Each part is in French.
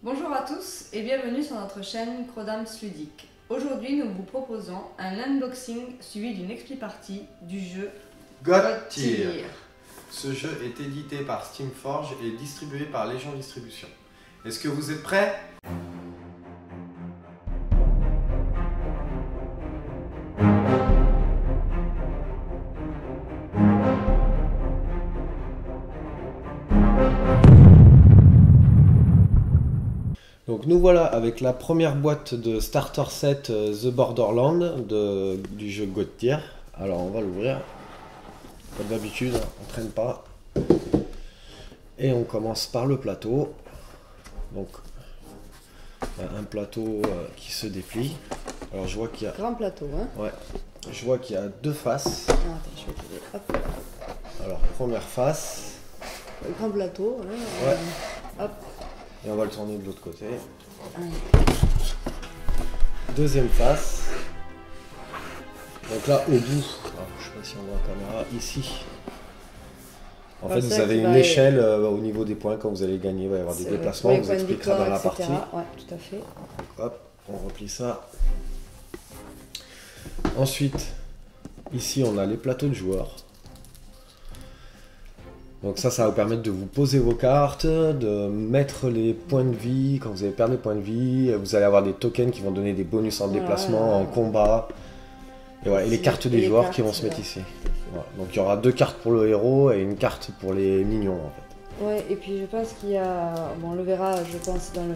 Bonjour à tous et bienvenue sur notre chaîne Crodams Ludique. Aujourd'hui, nous vous proposons un unboxing suivi d'une expli-partie du jeu God Tier. Ce jeu est édité par Steamforge et distribué par Légion Distribution. Est-ce que vous êtes prêts ? Donc nous voilà avec la première boîte de Starter Set The Borderland du jeu God Tier. Alors on va l'ouvrir. Comme d'habitude, on traîne pas. Et on commence par le plateau. Donc un plateau qui se déplie. Alors je vois qu'il y a... Grand plateau, hein. Ouais. Je vois qu'il y a deux faces. Ah, attends, je vais t'aider. Hop. Alors première face. Le grand plateau, hein. Ouais. Hop. Et on va le tourner de l'autre côté. Ah. Deuxième face. Donc là, au bout, alors, je sais pas si on voit la caméra, ici. En fait, vous avez une échelle au niveau des points quand vous allez gagner. Il va y avoir des déplacements, on vous expliquera dans la partie. Ouais, tout à fait. Hop, on replie ça. Ensuite, ici, on a les plateaux de joueurs. Donc ça va vous permettre de vous poser vos cartes, de mettre les points de vie. Quand vous allez perdre les points de vie, vous allez avoir des tokens qui vont donner des bonus en déplacement, en combat. Et, voilà, et les cartes des joueurs qui vont se mettre ici. Voilà. Donc il y aura deux cartes pour le héros et une carte pour les minions en fait. Ouais, et puis je pense qu'il y a... Bon, on le verra, je pense, dans le...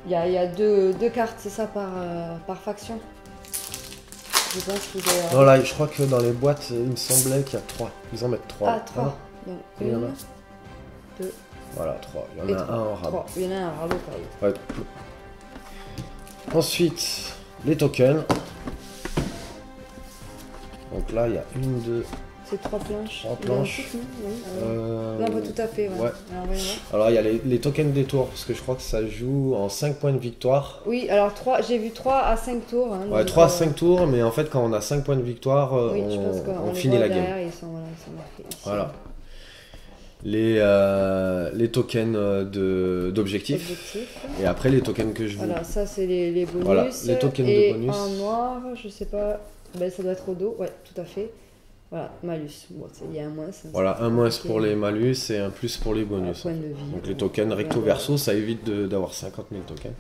Il y a deux cartes, c'est ça, par faction. Je pense qu'il est... Non, là, je crois que dans les boîtes, il me semblait qu'il y a 3. Ils en mettent 3. Ah, 3. Donc, il y en a 2. Voilà, 3. Il y en a un en rab. Il y en a un en rab. Ouais. Ensuite, les tokens. Donc là, il y a une, deux... C'est 3 planches. 3 planches. Non, pas tout à fait, ouais. Alors, il y a les tokens des tours, parce que je crois que ça joue en 5 points de victoire. Oui, alors j'ai vu 3 à 5 tours. Hein, ouais, 3 à 5 tours, mais en fait, quand on a 5 points de victoire, oui, on finit la game. Ils sont marqués ici. Voilà. Les tokens d'objectifs. Et après, les tokens que je vous... Voilà, ça, c'est les bonus. Voilà, les tokens de bonus. En noir, je sais pas... Ben, ça doit être au dos, ouais, tout à fait. Voilà, malus. Bon, il y a un moins. Voilà, un moins pour les malus et un plus pour les bonus. Point de vie, donc les tokens recto-verso, ça évite d'avoir 50 000 tokens.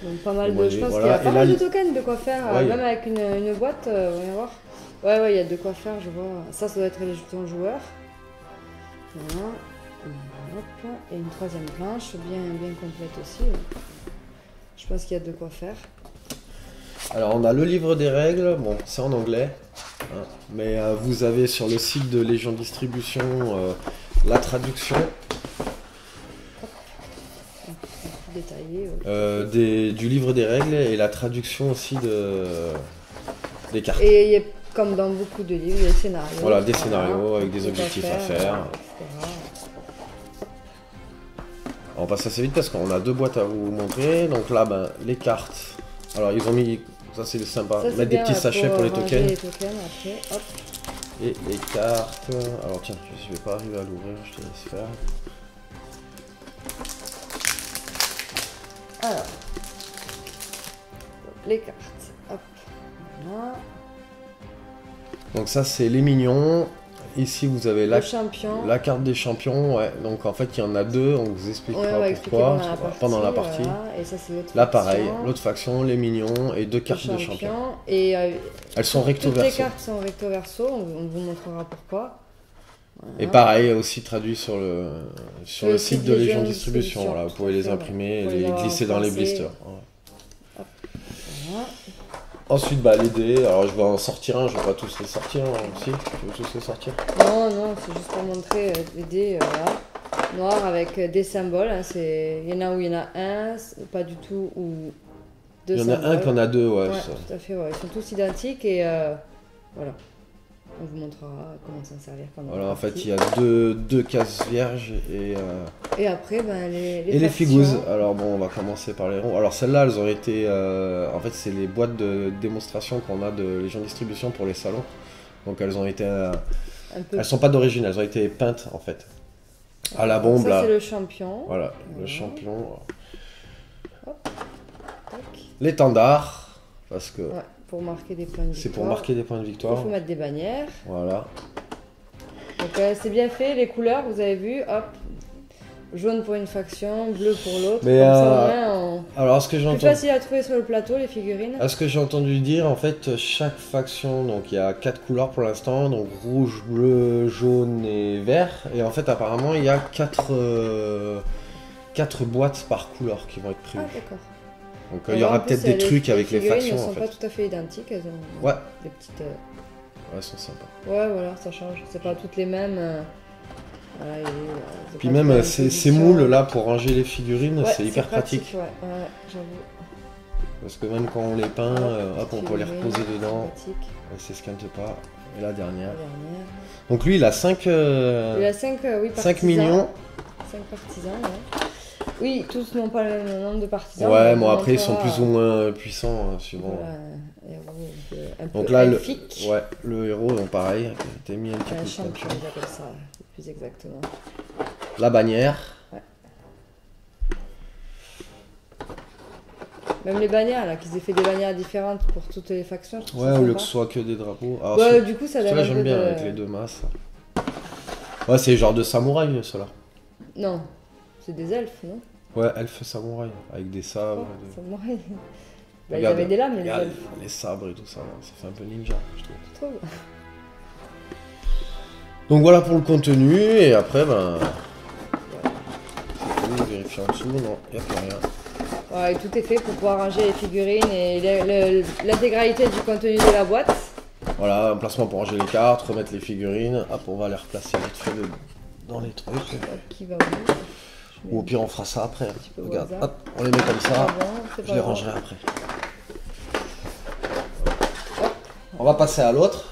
Donc pas mal de... Je pense qu'il y a pas mal de tokens de quoi faire, ouais, même avec une boîte, on va voir. Ouais, il y a de quoi faire, je vois. Ça doit être les jetons joueurs. Voilà. Hop. Et une troisième planche, bien complète aussi. Je pense qu'il y a de quoi faire. Alors on a le livre des règles, bon c'est en anglais, hein, mais vous avez sur le site de Légion Distribution la traduction détaillée, du livre des règles et la traduction aussi des cartes. Et il y a, comme dans beaucoup de livres, des scénarios. Voilà, des scénarios avec des objectifs à faire. On passe assez vite parce qu'on a deux boîtes à vous montrer, donc là les cartes, alors ils ont mis... Ça c'est sympa, mettre des petits sachets pour les tokens. Après, hop. Et les cartes. Alors tiens, je vais pas arriver à l'ouvrir, je te laisse faire. Alors, les cartes, hop. Voilà. Donc ça c'est les mignons. Ici vous avez la carte des champions, ouais. Donc en fait il y en a deux, on vous expliquera pourquoi pendant la partie. Voilà. Et ça c'est l'autre là pareil, l'autre faction, les mignons et deux cartes de champions. Et elles sont recto verso. Toutes les cartes sont recto verso, on vous montrera pourquoi. Voilà. Et pareil aussi traduit sur le site de Légion Distribution. Voilà, vous pouvez les imprimer et les glisser dans les blisters. Voilà. Voilà. Ensuite, les dés, alors je vais en sortir un, je vais pas tous les sortir aussi. Tu veux tous les sortir? Non, c'est juste pour montrer les dés, voilà. Noir avec des symboles, hein, il y en a où il y en a un, pas du tout, ou deux symboles. Il y en a un qu'on a deux, ouais. Tout à fait, ouais. Ils sont tous identiques et voilà. On vous montrera comment s'en servir pendant voilà, en fait, il y a deux cases vierges et après, les figouses. Alors bon, on va commencer par les ronds. Alors celles-là, elles auraient été... en fait, c'est les boîtes de démonstration qu'on a de Légion Distribution pour les salons. Donc elles ont été... elles sont pas d'origine, elles ont été peintes, en fait. à la bombe, là. Ça, c'est le champion. Voilà, le champion. Hop. L'étendard, parce que... Ouais, pour marquer des points de victoire. C'est pour marquer des points de victoire. Il faut mettre des bannières. Voilà. Donc c'est bien fait, les couleurs, vous avez vu, hop. Jaune pour une faction, bleu pour l'autre. Mais comme ça, alors, ce que j'ai plus entendu... facile à trouver sur le plateau, les figurines. À ce que j'ai entendu dire, en fait, chaque faction, donc il y a 4 couleurs pour l'instant, donc rouge, bleu, jaune et vert. Et en fait, apparemment, il y a 4 boîtes par couleur qui vont être prévues. Ah, d'accord. Donc il y aura peut-être des trucs avec les factions. Elles sont en fait. pas tout à fait identiques, elles ont des petites. Ouais, elles sont sympas. Ouais, voilà, ça change. C'est pas toutes les mêmes. Voilà, puis même ces moules là pour ranger les figurines, c'est hyper pratique. Ouais, j'avoue. Parce que même quand on les peint, hop, on peut les reposer dedans. Ça s'esquinte pas. Et la dernière. Donc lui, il a 5. Il a 5, oui, 5 millions. 5 partisans, ouais. Oui, tous n'ont pas le même nombre de partisans. Ouais, bon après ils sont plus ou moins puissants, suivant. Donc là, le héros, donc pareil, qui a été mis un petit peu de champion, on appelle ça, plus exactement. La bannière. Ouais. Même les bannières, là, qu'ils aient fait des bannières différentes pour toutes les factions. Ouais, au lieu que ce soit que des drapeaux. Alors, ouais, du coup, ça donne un peu j'aime bien avec les deux masses. Ouais, c'est genre de samouraï, ceux-là. Non, c'est des elfes, non? Ouais, elfes samouraï, avec des sabres. Samouraï. Bah, ils avaient des lames, les elfes. Les sabres et tout ça, ça fait un peu ninja, je trouve. Tu trouves? Donc voilà pour le contenu, et après, ben... c'est tout, vérifier en dessous, non, il n'y a plus rien. Ouais, et tout est fait pour pouvoir ranger les figurines et l'intégralité du contenu de la boîte. Voilà, un placement pour ranger les cartes, remettre les figurines, hop, on va les replacer vite fait dans les trucs. Qui va où? Ou au pire on fera ça après. Regarde, hop, on les met comme ça, je les rangerai après. On va passer à l'autre.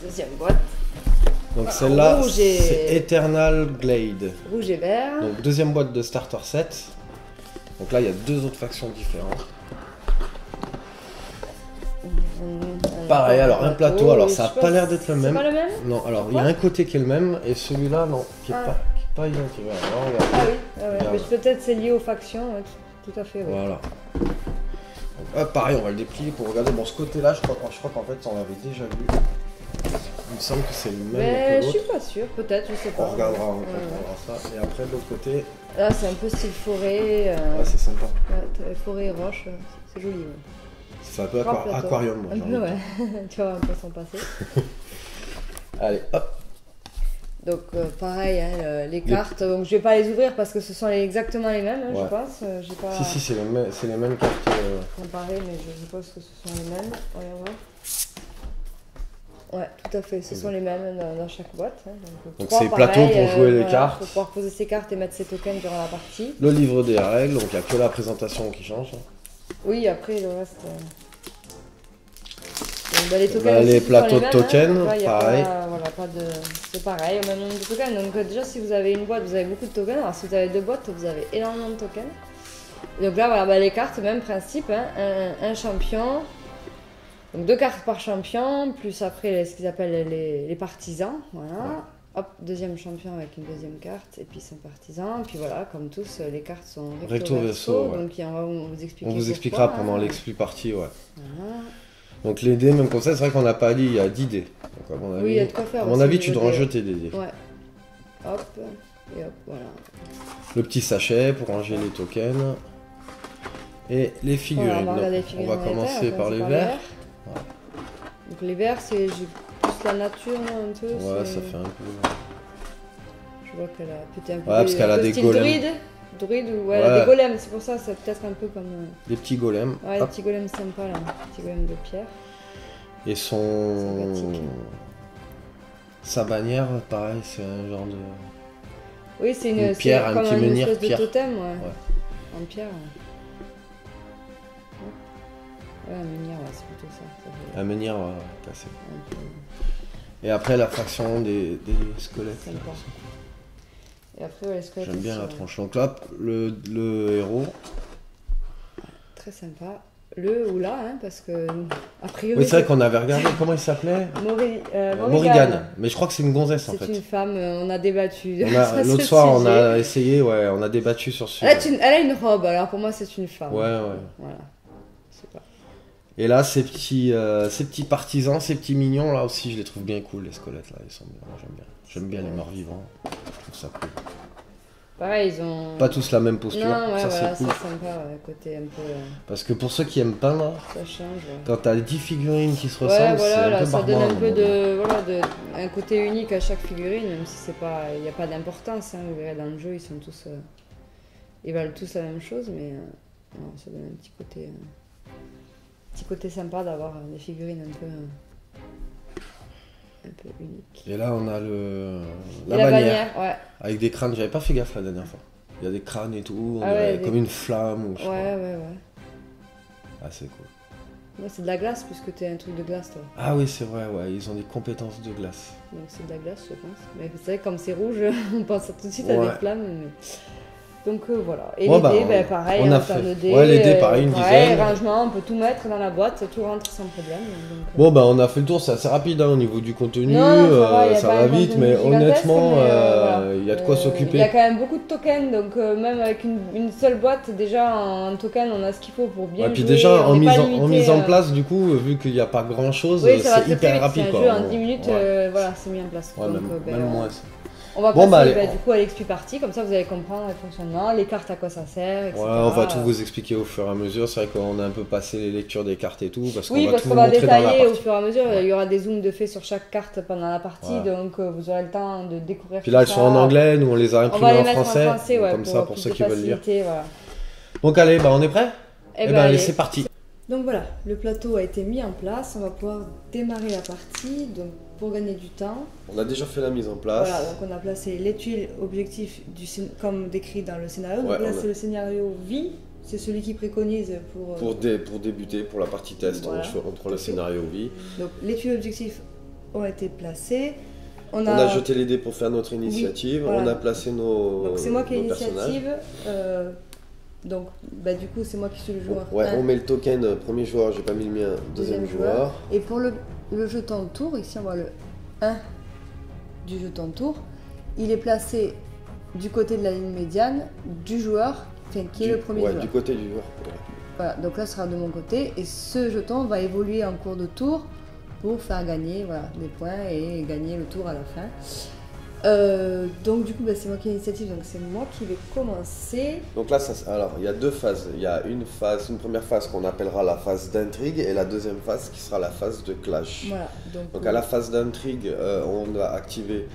Deuxième boîte. Donc celle-là, c'est Eternal Glade. Rouge et vert. Donc deuxième boîte de starter set. Donc là, il y a 2 autres factions différentes. Pareil, alors un plateau, alors ça n'a pas l'air d'être le même. C'est pas le même? Non, alors il y a un côté qui est le même et celui-là, non, qui n'est pas identique. Alors, regarde. Ah oui, mais peut-être c'est lié aux factions, tout à fait. Oui. Voilà. Donc, pareil, on va le déplier pour regarder. Bon, ce côté-là, je crois qu'en fait, on l'avait déjà vu. Il me semble que c'est le même. Mais je suis pas sûre, peut-être, je sais pas. On regardera, on regardera ça. Et après, de l'autre côté. Là, c'est un peu style forêt. Ouais, c'est sympa. Ouais, forêt et roche, c'est joli. Ouais. C'est un peu aquarium, moi. Un peu, ouais. Tu vois, un peu s'en passer. Allez, hop. Donc, pareil, hein, les cartes. Donc, je vais pas les ouvrir parce que ce sont exactement les mêmes, je pense. J'ai pas... Si, c'est les mêmes cartes. Comparé, mais je pense que ce sont les mêmes. Voyons voir. Ouais, tout à fait, ce sont les mêmes dans chaque boîte. Hein. Donc c'est plateau pour jouer les cartes. Pour pouvoir poser ses cartes et mettre ses tokens durant la partie. Le livre des règles, donc il n'y a que la présentation qui change. Oui, après le reste... Donc, les tokens les plateaux de tokens, hein. Pareil. C'est pareil, au même nombre de tokens. Donc déjà, si vous avez une boîte, vous avez beaucoup de tokens. Alors si vous avez 2 boîtes, vous avez énormément de tokens. Donc là, voilà, les cartes, même principe. Hein. Un champion... Donc 2 cartes par champion, plus après ce qu'ils appellent les partisans, voilà. Ouais. Hop, deuxième champion avec une deuxième carte, et puis son partisan. Puis voilà, comme tous, les cartes sont recto verso, ouais. Donc on vous expliquera pendant l'expli partie, ouais. Voilà. Donc les dés, même comme ça, c'est vrai qu'on n'a pas dit, il y a 10 dés. Donc à mon avis, oui, il y a de quoi faire. À mon avis, tu dois en jeter des dés. Ouais. Hop, et hop, voilà. Le petit sachet pour ranger les tokens. Et les figurines. Voilà, on va commencer par les verts. Ouais. Donc les verts, c'est plus la nature, un peu. Ouais, ça fait un peu... Je vois qu'elle a peut-être un peu... Ouais, parce qu'elle a des golems. Druide, ou elle a des golems, c'est pour ça, c'est peut-être un peu comme... Des petits golems. Ouais, des petits golems sympas, là. Des petits golems de pierre. Et son... Sa bannière, pareil, c'est un genre de... Oui, c'est une pierre, un petit menhir, de totem, ouais. En pierre, Ouais, un menhir, c'est plutôt ça. Un menhir, cassé. Et après, la fraction des squelettes. Là, et après, les squelettes. J'aime bien la tranche. Donc là, le héros. Très sympa. le ou la, hein, parce que a priori. Oui, c'est vrai qu'on avait regardé, comment il s'appelait Morrigan. Mais je crois que c'est une gonzesse en fait. C'est une femme, on a débattu. L'autre soir, on a essayé, ouais, on a débattu sur ce sujet. Elle a une robe, alors pour moi c'est une femme. Ouais. Voilà. Je sais pas. Et là, ces petits partisans, ces petits mignons, là aussi, je les trouve bien cool, les squelettes là, ils sont bien. Moi, j'aime bien. J'aime bien les morts vivants. Je trouve ça cool. Pareil, ils ont. Pas tous la même posture. Non, ouais, ça voilà, c'est cool. c'est sympa, côté un peu. Parce que pour ceux qui aiment peindre, ça change. Ouais. Quand t'as 10 figurines qui se ressemblent, voilà, c'est un là, peu ça barbare. donne un peu un côté unique à chaque figurine, même si c'est pas, il n'y a pas d'importance. Hein, vous verrez dans le jeu, ils sont tous, ils valent tous la même chose, mais non, ça donne un petit côté sympa d'avoir des figurines un peu uniques. Et là, on a la bannière, ouais. Avec des crânes. J'avais pas fait gaffe la dernière fois. Il y a des crânes et tout, comme une flamme. Ou je sais pas. Ouais. Ah, c'est cool. Ouais, c'est de la glace puisque t'es un truc de glace, toi. Ah oui, c'est vrai, ouais, ils ont des compétences de glace. Donc c'est de la glace, je pense. Mais vous savez, comme c'est rouge, on pense tout de suite à des flammes. Mais... Donc voilà. Et les dés, pareil, on a fait. Les dés, pareil, une dizaine. Rangement, on peut tout mettre dans la boîte, tout rentre sans problème. Donc, on a fait le tour, c'est assez rapide hein, au niveau du contenu, ça va vite, mais honnêtement, il y a de quoi s'occuper. Il y a quand même beaucoup de tokens, donc même avec une seule boîte, déjà en token, on a ce qu'il faut pour bien jouer. Et puis déjà, en mise en place, du coup, vu qu'il n'y a pas grand chose, c'est hyper rapide. C'est un jeu en 10 minutes, c'est mis en place. Même moins. On va passer du coup à l'expli partie, comme ça vous allez comprendre le fonctionnement, les cartes à quoi ça sert, etc. Ouais, on va tout vous expliquer au fur et à mesure. C'est vrai qu'on a un peu passé les lectures des cartes et tout, parce qu'on va détailler au fur et à mesure. Il y aura des zooms de fait sur chaque carte pendant la partie, donc vous aurez le temps de découvrir. Puis là, elles sont en anglais, nous on les a imprimées en français, comme ça pour ceux qui veulent lire. Voilà. Donc allez, on est prêts ? Allez, c'est parti. Donc voilà, le plateau a été mis en place, on va pouvoir démarrer la partie. Donc pour gagner du temps. On a déjà fait la mise en place. Voilà, donc on a placé les tuiles objectifs comme décrit dans le scénario. Donc là, c'est le scénario vie, c'est celui qui préconise pour débuter, pour la partie test, entre le scénario vie. Donc les tuiles objectifs ont été placées. On a jeté les dés pour faire notre initiative, on a placé nos Donc c'est moi qui ai l'initiative. Donc du coup, c'est moi qui suis le joueur. Ouais, on met le token premier joueur, j'ai pas mis le mien, deuxième joueur. Et pour le jeton de tour, ici on voit le 1 du jeton de tour, il est placé du côté de la ligne médiane du joueur, qui est le premier joueur. Du côté du joueur. Voilà, donc là ce sera de mon côté, et ce jeton va évoluer en cours de tour pour faire gagner des points et gagner le tour à la fin. Donc du coup c'est moi qui ai l'initiative, donc c'est moi qui vais commencer. Donc là, alors il y a deux phases. Il y a une première phase qu'on appellera la phase d'intrigue et la deuxième phase qui sera la phase de clash. Voilà, donc à la phase d'intrigue, on va activer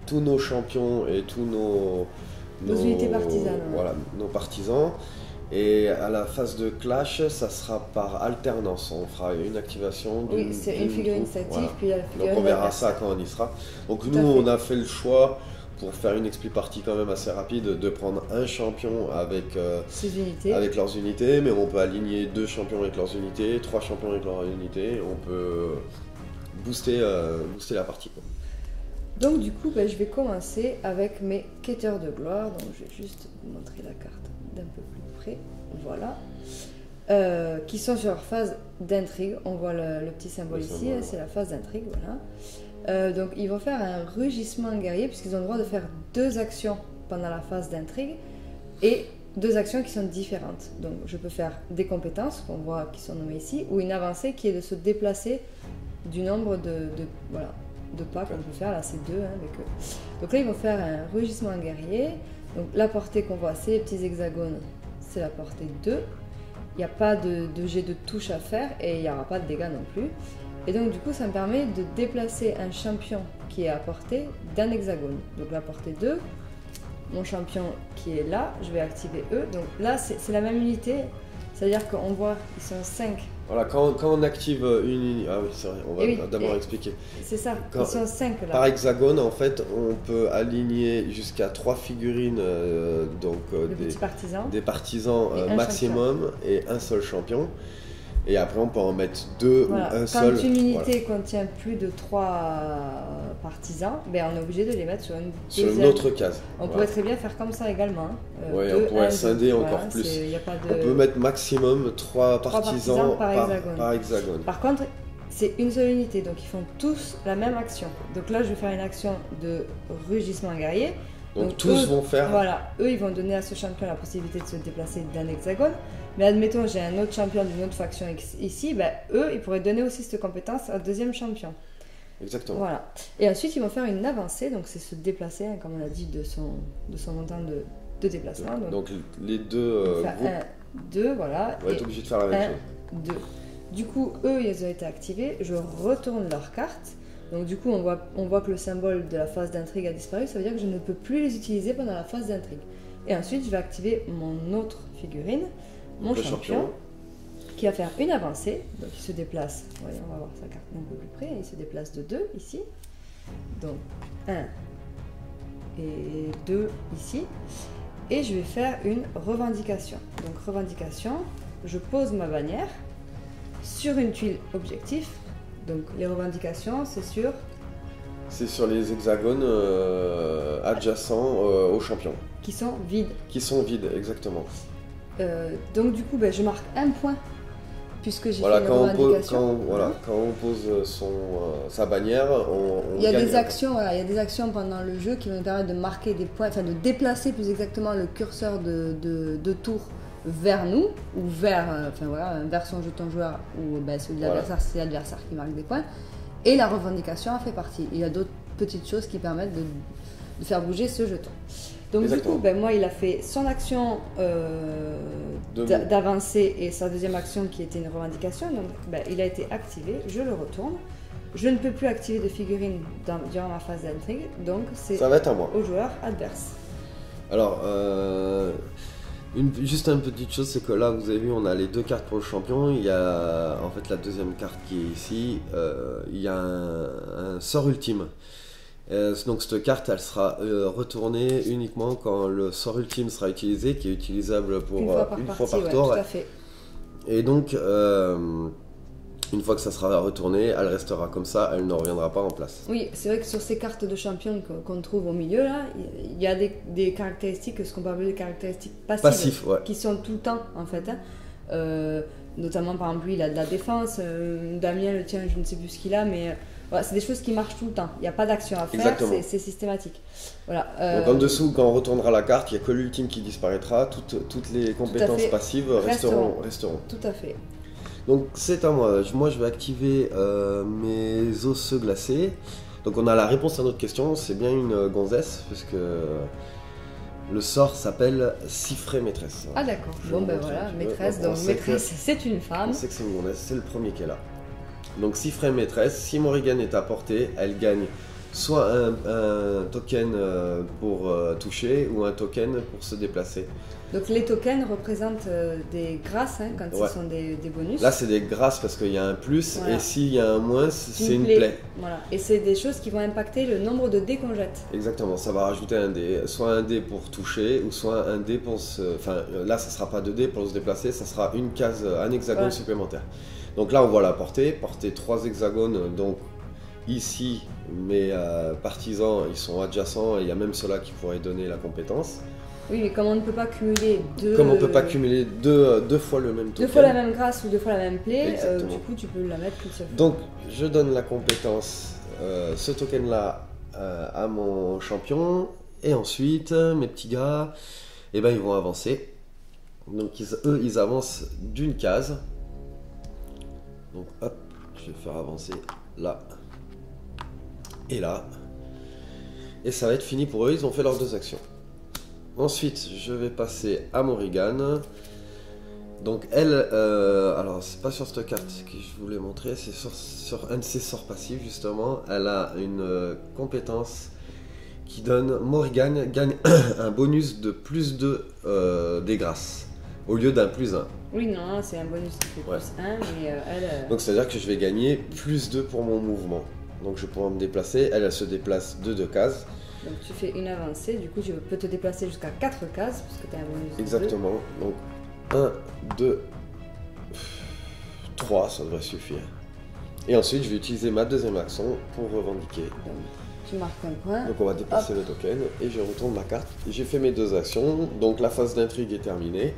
tous nos champions et tous nos unités partisanes. Voilà, nos partisans. Et à la phase de clash, ça sera par alternance. On fera une activation. Oui, c'est une figurine statique, puis il y a la figurine. Donc on verra ça quand on y sera. Donc nous, on a fait le choix, pour faire une expli partie quand même assez rapide, de prendre un champion avec leurs unités, mais on peut aligner 2 champions avec leurs unités, 3 champions avec leurs unités. On peut booster la partie. Donc du coup, je vais commencer avec mes quêteurs de gloire. Donc je vais juste vous montrer la carte d'un peu plus près, voilà, qui sont sur leur phase d'intrigue. On voit le petit symbole ici, c'est la phase d'intrigue, voilà. Donc ils vont faire un rugissement guerrier puisqu'ils ont le droit de faire 2 actions pendant la phase d'intrigue et 2 actions qui sont différentes. Donc je peux faire des compétences qu'on voit qui sont nommées ici, ou une avancée qui est de se déplacer du nombre de pas qu'on peut faire, là c'est 2 avec eux. Donc là ils vont faire un rugissement guerrier. Donc la portée qu'on voit, c'est les petits hexagones, c'est la portée 2. Il n'y a pas de jet de touche à faire et il n'y aura pas de dégâts non plus. Et donc du coup ça me permet de déplacer un champion qui est à portée d'un hexagone. Donc la portée 2, mon champion qui est là, je vais activer eux. Donc là c'est la même unité, c'est-à-dire qu'on voit ils sont 5. Voilà, quand on active une unité... Ah oui, c'est vrai, on va d'abord expliquer. C'est ça, ils sont 5 là. Par hexagone, en fait, on peut aligner jusqu'à 3 figurines, des partisans maximum et un seul champion. Et après, on peut en mettre 2 voilà. ou un seul. Quand une unité contient plus de 3 partisans, ben on est obligé de les mettre sur une autre case. On pourrait très bien faire comme ça également. Oui, on pourrait scinder encore plus. On peut mettre maximum 3 partisans par hexagone. Par contre, c'est une seule unité, donc ils font tous la même action. Donc là, je vais faire une action de rugissement guerrier. Donc tous vont faire... Voilà, eux, ils vont donner à ce champion la possibilité de se déplacer d'un hexagone. Mais admettons, j'ai un autre champion d'une autre faction ici, ben, eux, ils pourraient donner aussi cette compétence à deuxième champion. Exactement. Voilà. Et ensuite, ils vont faire une avancée, donc c'est se déplacer, hein, comme on a dit, de son montant de déplacement. Donc les deux groupes... 1, 2, voilà. On va être obligé de faire la même chose. 2. Du coup, eux, ils ont été activés. Je retourne leur carte. Donc du coup, on voit que le symbole de la phase d'intrigue a disparu. Ça veut dire que je ne peux plus les utiliser pendant la phase d'intrigue. Et ensuite, je vais activer mon autre figurine, mon champion, qui va faire une avancée. Donc il se déplace. Voyez, on va voir sa carte un peu plus près. Il se déplace de 2 ici. Donc 1 et 2 ici. Et je vais faire une revendication. Donc revendication, je pose ma bannière sur une tuile objectif. Donc les revendications, c'est sur les hexagones adjacents au champion. Qui sont vides. Qui sont vides, exactement. Donc du coup, je marque un point, puisque j'ai fait une revendication. Quand on pose sa bannière, on il y a des actions, il y a des actions pendant le jeu qui vont nous permettre de marquer des points, enfin de déplacer plus exactement le curseur de tour vers nous, ou vers son jeton joueur, ou celui de l'adversaire, c'est l'adversaire qui marque des points. Et la revendication en fait partie. Il y a d'autres petites choses qui permettent de faire bouger ce jeton. Donc exactement. Du coup, moi, il a fait son action d'avancer et sa deuxième action qui était une revendication. Donc, il a été activé, je le retourne. Je ne peux plus activer de figurines durant ma phase d'intrigue, donc c'est au joueur adverse. Alors, juste une petite chose, c'est que là, vous avez vu, on a les 2 cartes pour le champion. Il y a en fait la deuxième carte qui est ici. Il y a un sort ultime. Donc cette carte, elle sera retournée uniquement quand le sort ultime sera utilisé, qui est utilisable pour une fois par tour. Tout à fait. Et donc, une fois que ça sera retourné, elle restera comme ça, elle ne reviendra pas en place. Oui, c'est vrai que sur ces cartes de champion qu'on trouve au milieu, là, il y a des caractéristiques, ce qu'on peut appeler des caractéristiques passives, qui sont tout le temps, en fait. Notamment, par exemple, lui, il a de la défense, Damien, le tien, je ne sais plus ce qu'il a, mais... c'est des choses qui marchent tout le temps. Il n'y a pas d'action à faire, c'est systématique. Voilà. Donc en dessous, quand on retournera la carte, il n'y a que l'ultime qui disparaîtra. Toutes les compétences passives resteront. Tout à fait. Donc c'est à moi. Moi, je vais activer mes osseux glacés. Donc on a la réponse à notre question. C'est bien une gonzesse, puisque le sort s'appelle Siffrée Maîtresse. Ah d'accord. Voilà, maîtresse. Donc maîtresse, c'est une femme. On sait que c'est une gonzesse, c'est le premier qu'elle a. Donc Siffrée Maîtresse, si Morrigan est à portée, elle gagne soit un token pour toucher ou un token pour se déplacer. Donc les tokens représentent des grâces quand ce sont des bonus. Là c'est des grâces parce qu'il y a un plus et s'il y a un moins c'est une plaie. Voilà. Et c'est des choses qui vont impacter le nombre de dés qu'on jette. Exactement, ça va rajouter un dé, soit un dé pour toucher ou soit un dé pour se... Enfin là ça sera pas 2 dés pour se déplacer, ça sera une case, un hexagone supplémentaire. Donc là on voit la portée 3 hexagones, donc ici mes partisans ils sont adjacents et il y a même ceux-là qui pourraient donner la compétence. Oui, mais comme on ne peut pas cumuler deux... Comme on ne peut pas cumuler deux fois le même token. 2 fois la même grâce ou 2 fois la même plaie, du coup tu peux la mettre qu'une seule fois. Donc je donne la compétence, ce token-là à mon champion, et ensuite mes petits gars, ils vont avancer. Donc eux ils avancent d'une case. Donc hop, je vais faire avancer là et là. Et ça va être fini pour eux, ils ont fait leurs 2 actions. Ensuite, je vais passer à Morrigan. Donc elle, alors c'est pas sur cette carte que je voulais montrer, c'est sur un de ses sorts passifs justement. Elle a une compétence qui donne, Morrigan gagne un bonus de plus 2 des grâces, au lieu d'un plus 1. Oui, non, c'est un bonus qui fait plus 1, mais elle... Donc c'est à dire que je vais gagner plus 2 pour mon mouvement. Donc je vais pouvoir me déplacer, elle se déplace de 2 cases. Donc tu fais une avancée, du coup tu peux te déplacer jusqu'à 4 cases, parce que tu as un bonus. Exactement, donc 1, 2, 3, ça devrait suffire. Et ensuite, je vais utiliser ma deuxième action pour revendiquer. Donc, tu marques un point. Donc on va déplacer le token et je retourne ma carte. J'ai fait mes 2 actions, donc la phase d'intrigue est terminée.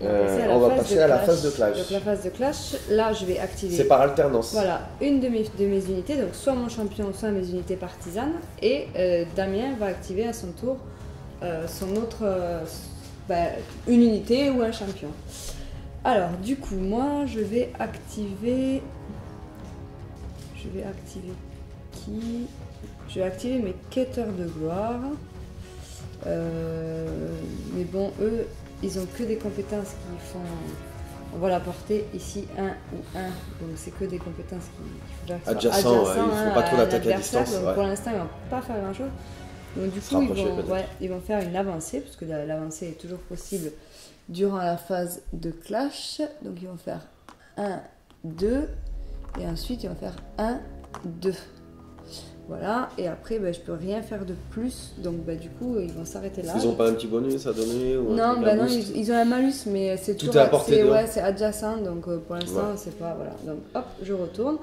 On va passer à la phase de clash. Donc la phase de clash, là je vais activer. C'est par alternance. Voilà, une de mes unités, donc soit mon champion, soit mes unités partisanes. Et Damien va activer à son tour son autre, une unité ou un champion. Alors du coup, moi je vais activer. Qui? Je vais activer mes quêteurs de gloire. Mais bon, eux, ils ont que des compétences qui font. On va la porter ici 1 ou 1. Donc c'est que des compétences qui font adjacent, ouais, ils font pas trop d'attaque à distance. Donc ouais. pour l'instant, ils vont pas faire grand chose. Donc du coup, ils vont faire une avancée, parce que l'avancée est toujours possible durant la phase de clash. Donc ils vont faire 1, 2. Et ensuite, ils vont faire 1, 2. Voilà, et après, je peux rien faire de plus, donc du coup, ils vont s'arrêter là. Ils n'ont pas un petit bonus à donner ou non, non, ils ont un malus, mais c'est tout est à portée de c'est adjacent, donc pour l'instant, c'est pas... Voilà, donc hop, je retourne.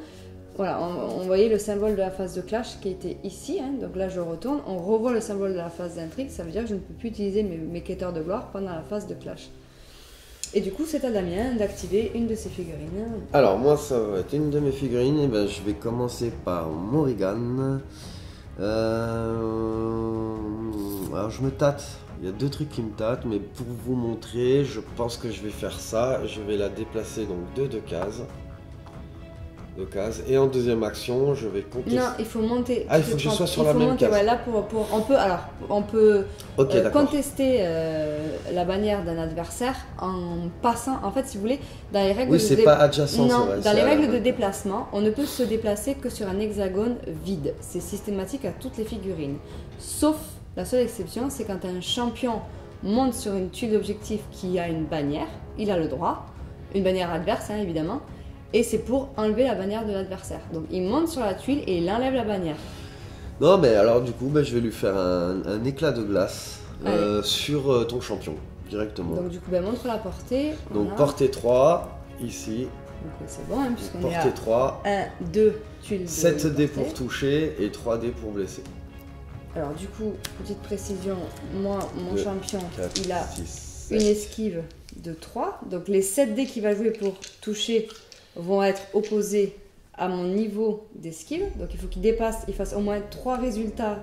Voilà, on voyait le symbole de la phase de clash qui était ici, hein, donc là, je retourne. On revoit le symbole de la phase d'intrigue, ça veut dire que je ne peux plus utiliser mes quêteurs de gloire pendant la phase de clash. Et du coup, c'est à Damien d'activer une de ses figurines. Alors, moi, ça va être une de mes figurines. Et je vais commencer par Morrigan. Alors, je me tâte. Il y a 2 trucs qui me tâtent, mais pour vous montrer, je pense que je vais faire ça. Je vais la déplacer donc de 2 cases. Et en deuxième action, je vais contester. Non, il faut monter. Ah, il faut que je sois sur la même case. Ouais, là on peut contester la bannière d'un adversaire en passant. En fait, si vous voulez, dans les règles pas adjacent. Non, dans les règles de déplacement, on ne peut se déplacer que sur un hexagone vide. C'est systématique à toutes les figurines. Sauf, la seule exception, c'est quand un champion monte sur une tuile d'objectif qui a une bannière, il a le droit. Une bannière adverse, hein, évidemment. Et c'est pour enlever la bannière de l'adversaire. Donc il monte sur la tuile et il enlève la bannière. Non, mais alors du coup, je vais lui faire un éclat de glace sur ton champion, directement. Donc du coup, montre la portée. Donc voilà. Portée 3, ici. Donc c'est bon, hein, puisqu'on est à portée 3. 1, 2 tuiles. 7 dés pour toucher et 3 dés pour blesser. Alors du coup, petite précision, moi, mon champion, 4, il a 6, une esquive de 3. Donc les 7 dés qu'il va jouer pour toucher vont être opposés à mon niveau d'esquive. Donc il faut il fasse au moins 3 résultats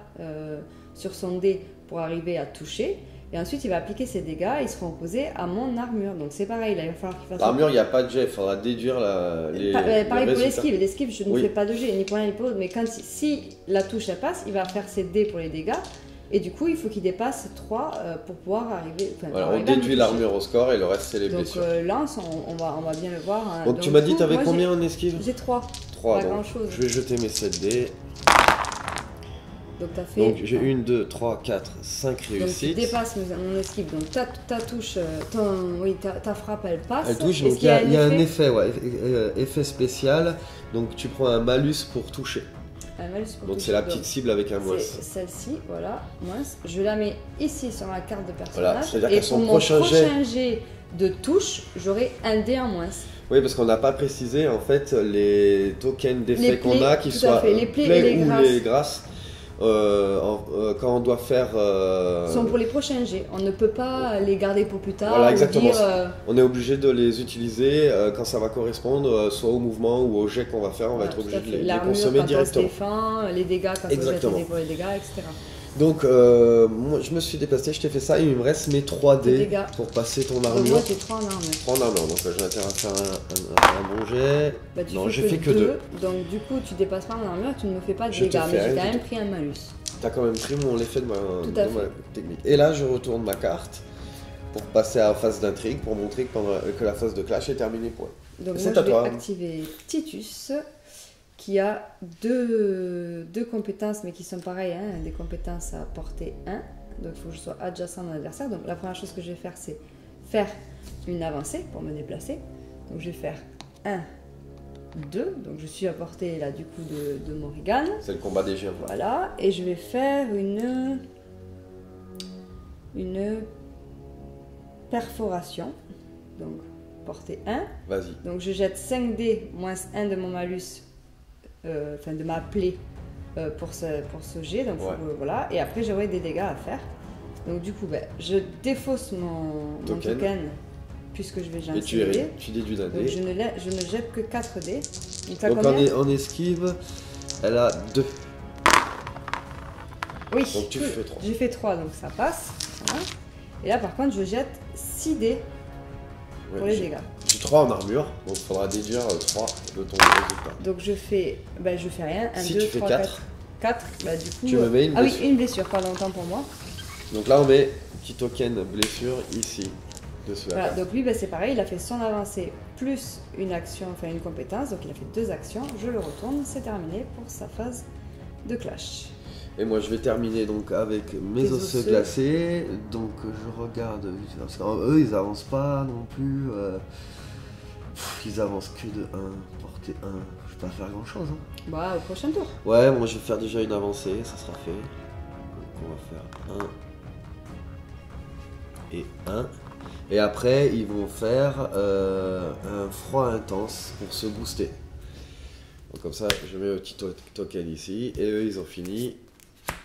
sur son dé pour arriver à toucher. Et ensuite, il va appliquer ses dégâts, ils seront opposés à mon armure. Donc c'est pareil, là, il va falloir qu'il fasse... L'armure, il n'y a pas de jet, il faudra déduire les pareil pour l'esquive. L'esquive, je ne fais pas de jet, ni pour l'un ni pour l'autre. Mais si la touche, elle passe, il va faire ses dés pour les dégâts. Et du coup, il faut qu'il dépasse 3 pour pouvoir arriver... Voilà, on déduit l'armure au score et le reste, c'est les blessures. Donc lance, on va bien le voir. Hein. Donc tu m'as dit, tu avais combien en esquive? J'ai 3. 3, pas donc grand-chose. je vais jeter mes 7 dés. Donc tu as fait... Donc j'ai 1, 2, 3, 4, 5 réussites. Donc tu dépasses mon esquive, donc ta touche, ta frappe, elle passe. Elle touche, donc il y a un effet, effet spécial. Donc tu prends un malus pour toucher. Donc c'est la petite cible avec un moins. C'est celle-ci, voilà, moins. Je la mets ici sur ma carte de personnage. Voilà, c'est-à-dire et pour mon prochain jet de touche, j'aurai un dé en moins. Oui, parce qu'on n'a pas précisé en fait les tokens d'effet qu'on a, qu'ils soient les plaies ou les grâces. Quand on doit faire... sont pour les prochains jets. On ne peut pas les garder pour plus tard. Voilà, exactement. On est obligé de les utiliser quand ça va correspondre soit au mouvement ou au jet qu'on va faire. On va être obligé de les consommer directement. Les dégâts quand on jette pour les dégâts, etc. Donc, moi, je me suis déplacé, je t'ai fait ça. Il me reste mes 3 dés pour passer ton armure. Moi, j'ai 3 en armure. 3 en armure, donc j'ai intérêt à faire un bon jet. Non, j'ai fait que 2. Donc, du coup, tu dépasses pas mon armure, tu ne me fais pas de dégâts. Mais j'ai quand même pris un malus. T'as quand même pris l'effet de ma technique. Et là, je retourne ma carte pour passer à la phase d'intrigue, pour montrer que la phase de clash est terminée pour elle. Donc, moi, je vais activer Titus, qui a deux compétences, mais qui sont pareilles, hein, des compétences à portée 1. Donc, il faut que je sois adjacent à mon adversaire. Donc, la première chose que je vais faire, c'est faire une avancée pour me déplacer. Donc, je vais faire 1, 2. Donc, je suis à portée, là, du coup, de Morrigan. C'est le combat des géants. Voilà. Et je vais faire une perforation. Donc, portée 1. Vas-y. Donc je jette 5 dés moins 1 de mon malus, enfin de ma plaie pour ce jet. Donc voilà. Et après j'aurai des dégâts à faire. Donc du coup, je défausse mon token puisque je vais jeter. Et tu déduis d'un dé. Donc je ne jette que 4 dés. Donc en esquive, elle a 2. Oui, donc tu fais 3. J'ai fait 3, donc ça passe. Voilà. Et là, par contre, je jette 6 dés pour les dégâts. J'ai 3 en armure, donc il faudra déduire 3 de ton résultat. Donc je fais rien. 1, si 2, tu fais 3, 4. 4, du coup... Tu me mets une blessure. Ah oui, une blessure, pardon, autant pour moi. Donc là, on met petit token blessure ici, dessus. Voilà, donc lui, c'est pareil, il a fait son avancée plus une action, enfin une compétence, donc il a fait 2 actions. Je le retourne, c'est terminé pour sa phase de clash. Et moi je vais terminer donc avec mes osseux glacés. Donc je regarde, parce qu'eux ils avancent pas non plus. Ils avancent que de 1, portée 1. Je vais pas faire grand chose. Hein. Au prochain tour. Ouais, moi je vais faire déjà une avancée, ça sera fait. Donc on va faire 1 et 1. Et après ils vont faire un froid intense pour se booster. Donc comme ça je mets le petit token ici. Et eux ils ont fini.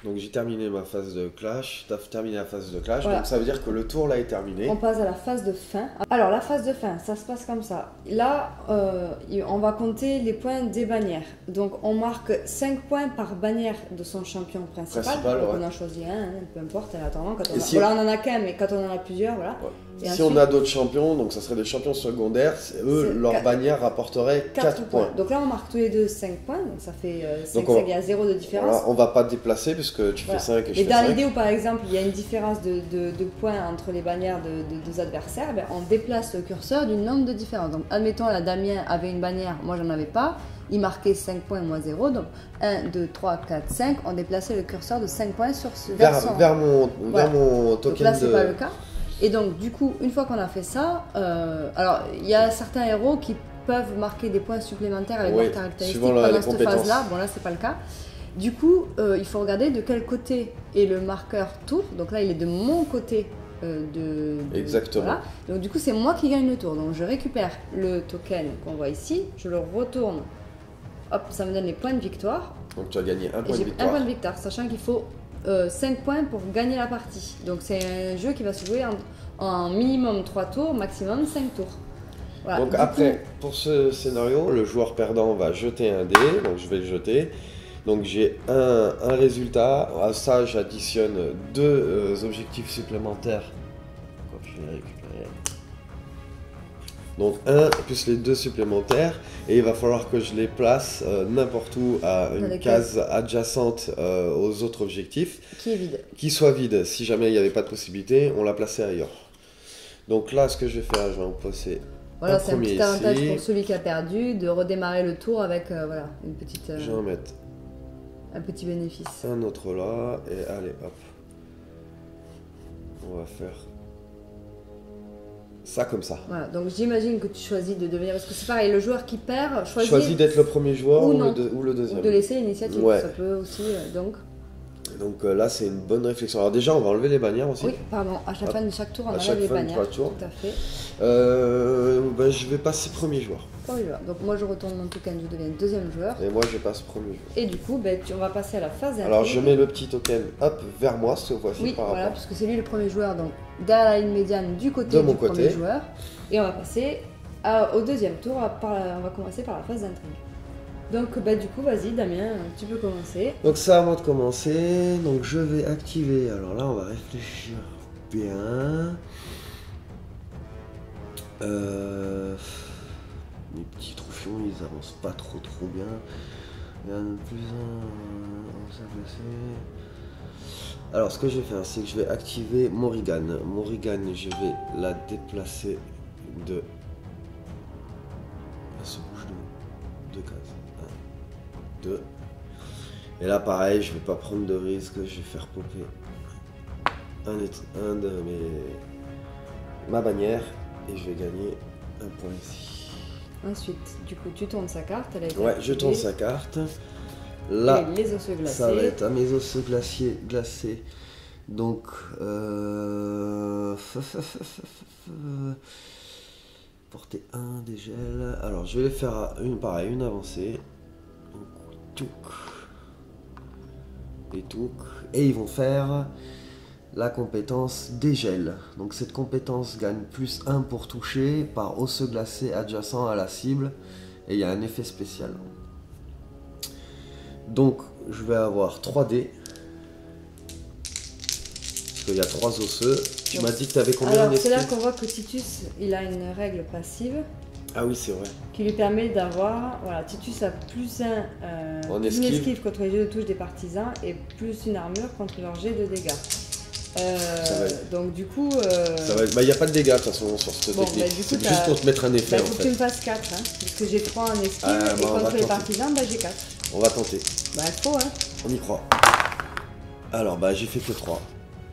Donc j'ai terminé ma phase de clash, tu as terminé la phase de clash, donc ça veut dire que le tour là est terminé. On passe à la phase de fin. Alors la phase de fin, ça se passe comme ça. Là, on va compter les points des bannières. Donc on marque 5 points par bannière de son champion principal. Donc on en choisit un, peu importe, aléatoirement. Voilà, on en a qu'un, mais quand on en a plusieurs, voilà. Ouais. Si ensuite, on a d'autres champions, donc ça serait des champions secondaires, leur bannière rapporterait 4 points. Donc là on marque tous les deux 5 points, donc ça fait 5, il y a 0 de différence. Voilà, on va pas déplacer puisque tu fais 5 et je fais 5. Et dans l'idée où par exemple il y a une différence de points entre les bannières de 2 adversaires, on déplace le curseur d'une nombre de différence. Donc admettons la Damien avait une bannière, moi j'en avais pas, il marquait 5 points, moi 0, donc 1, 2, 3, 4, 5, on déplaçait le curseur de 5 points vers mon token. Donc là c'est pas le cas. Et donc du coup, une fois qu'on a fait ça, alors il y a certains héros qui peuvent marquer des points supplémentaires avec leurs caractéristiques pendant cette phase-là. Bon là c'est pas le cas. Du coup, il faut regarder de quel côté est le marqueur tour. Donc là il est de mon côté Exactement. Voilà. Donc du coup c'est moi qui gagne le tour. Donc je récupère le token qu'on voit ici, je le retourne. Hop, ça me donne les points de victoire. Donc tu as gagné un point de victoire. Un point de victoire, sachant qu'il faut 5 points pour gagner la partie. Donc c'est un jeu qui va se jouer en minimum 3 tours, maximum 5 tours. Voilà. Donc après, pour ce scénario, le joueur perdant va jeter un dé, donc je vais le jeter. Donc j'ai un résultat, à ça j'additionne 2 objectifs supplémentaires. Je vais les récupérer. Donc 1 plus les 2 supplémentaires, et il va falloir que je les place n'importe où à une case adjacente aux autres objectifs. Qui est vide. Qui soit vide. Si jamais il n'y avait pas de possibilité, on la plaçait ailleurs. Donc là, ce que je vais faire, je vais en placer un c'est un petit avantage ici. Pour celui qui a perdu, de redémarrer le tour avec une petite... Je vais en mettre un petit bénéfice. Un autre là, et allez, hop. On va faire... ça comme ça. Voilà, donc j'imagine que tu choisis de devenir... Parce que c'est pareil, le joueur qui perd choisit d'être le premier joueur ou le deuxième. Ou de laisser l'initiative, ça peut aussi... Donc là, c'est une bonne réflexion. Alors déjà, on va enlever les bannières aussi. Oui, pardon, à chaque fin de chaque tour, on enlève les bannières. Tout à fait. Je vais passer premier joueur. Premier joueur. Donc moi, je retourne mon token, je deviens deuxième joueur. Et moi, je passe premier joueur. Et du coup, on va passer à la phase d'intrigue. Alors, je mets le petit token, hop, vers moi, cette fois-ci. Oui, voilà, parce que c'est lui le premier joueur, donc derrière la ligne médiane du côté du premier joueur. Et on va passer au deuxième tour, on va commencer par la phase d'intrigue. Donc du coup, vas-y Damien, tu peux commencer. Donc c'est à moi de commencer, donc je vais activer, alors là on va réfléchir bien. Les petits troufions, ils avancent pas trop bien. Il y en a plus un s'est blessé. Alors ce que je vais faire, c'est que je vais activer Morrigan. Morrigan, je vais la déplacer de... Elle se bouge de 2 cases. 2. Et là pareil, je vais pas prendre de risque, je vais faire popper un de ma bannière et je vais gagner un point ici. Ensuite, du coup, tu tournes sa carte. Ouais, je tourne sa carte. Là, les osseux glacés. Ça va être à mes osseux glacés. Donc, portée 1, dégel. Alors je vais les faire à pareil, une avancée. Touk. Et touk. Et ils vont faire la compétence dégel. Donc cette compétence gagne plus 1 pour toucher par osseux glacé adjacent à la cible. Et il y a un effet spécial. Donc je vais avoir 3 dés. Parce qu'il y a 3 osseux. Tu m'as dit que tu avais combien Alors c'est là qu'on voit que Titus, il a une règle passive. Ah oui, c'est vrai. Qui lui permet d'avoir, voilà, Titus a plus une esquive contre les jets de touche des partisans et plus une armure contre leur jet de dégâts. Donc du coup... Il n'y a pas de dégâts de toute façon sur cette technique. C'est juste pour te mettre un effet en fait. Il faut que tu me fasses 4, hein, parce que j'ai 3 en esquive et contre les partisans, j'ai 4. On va tenter. Il faut, hein. On y croit. Alors j'ai fait que 3.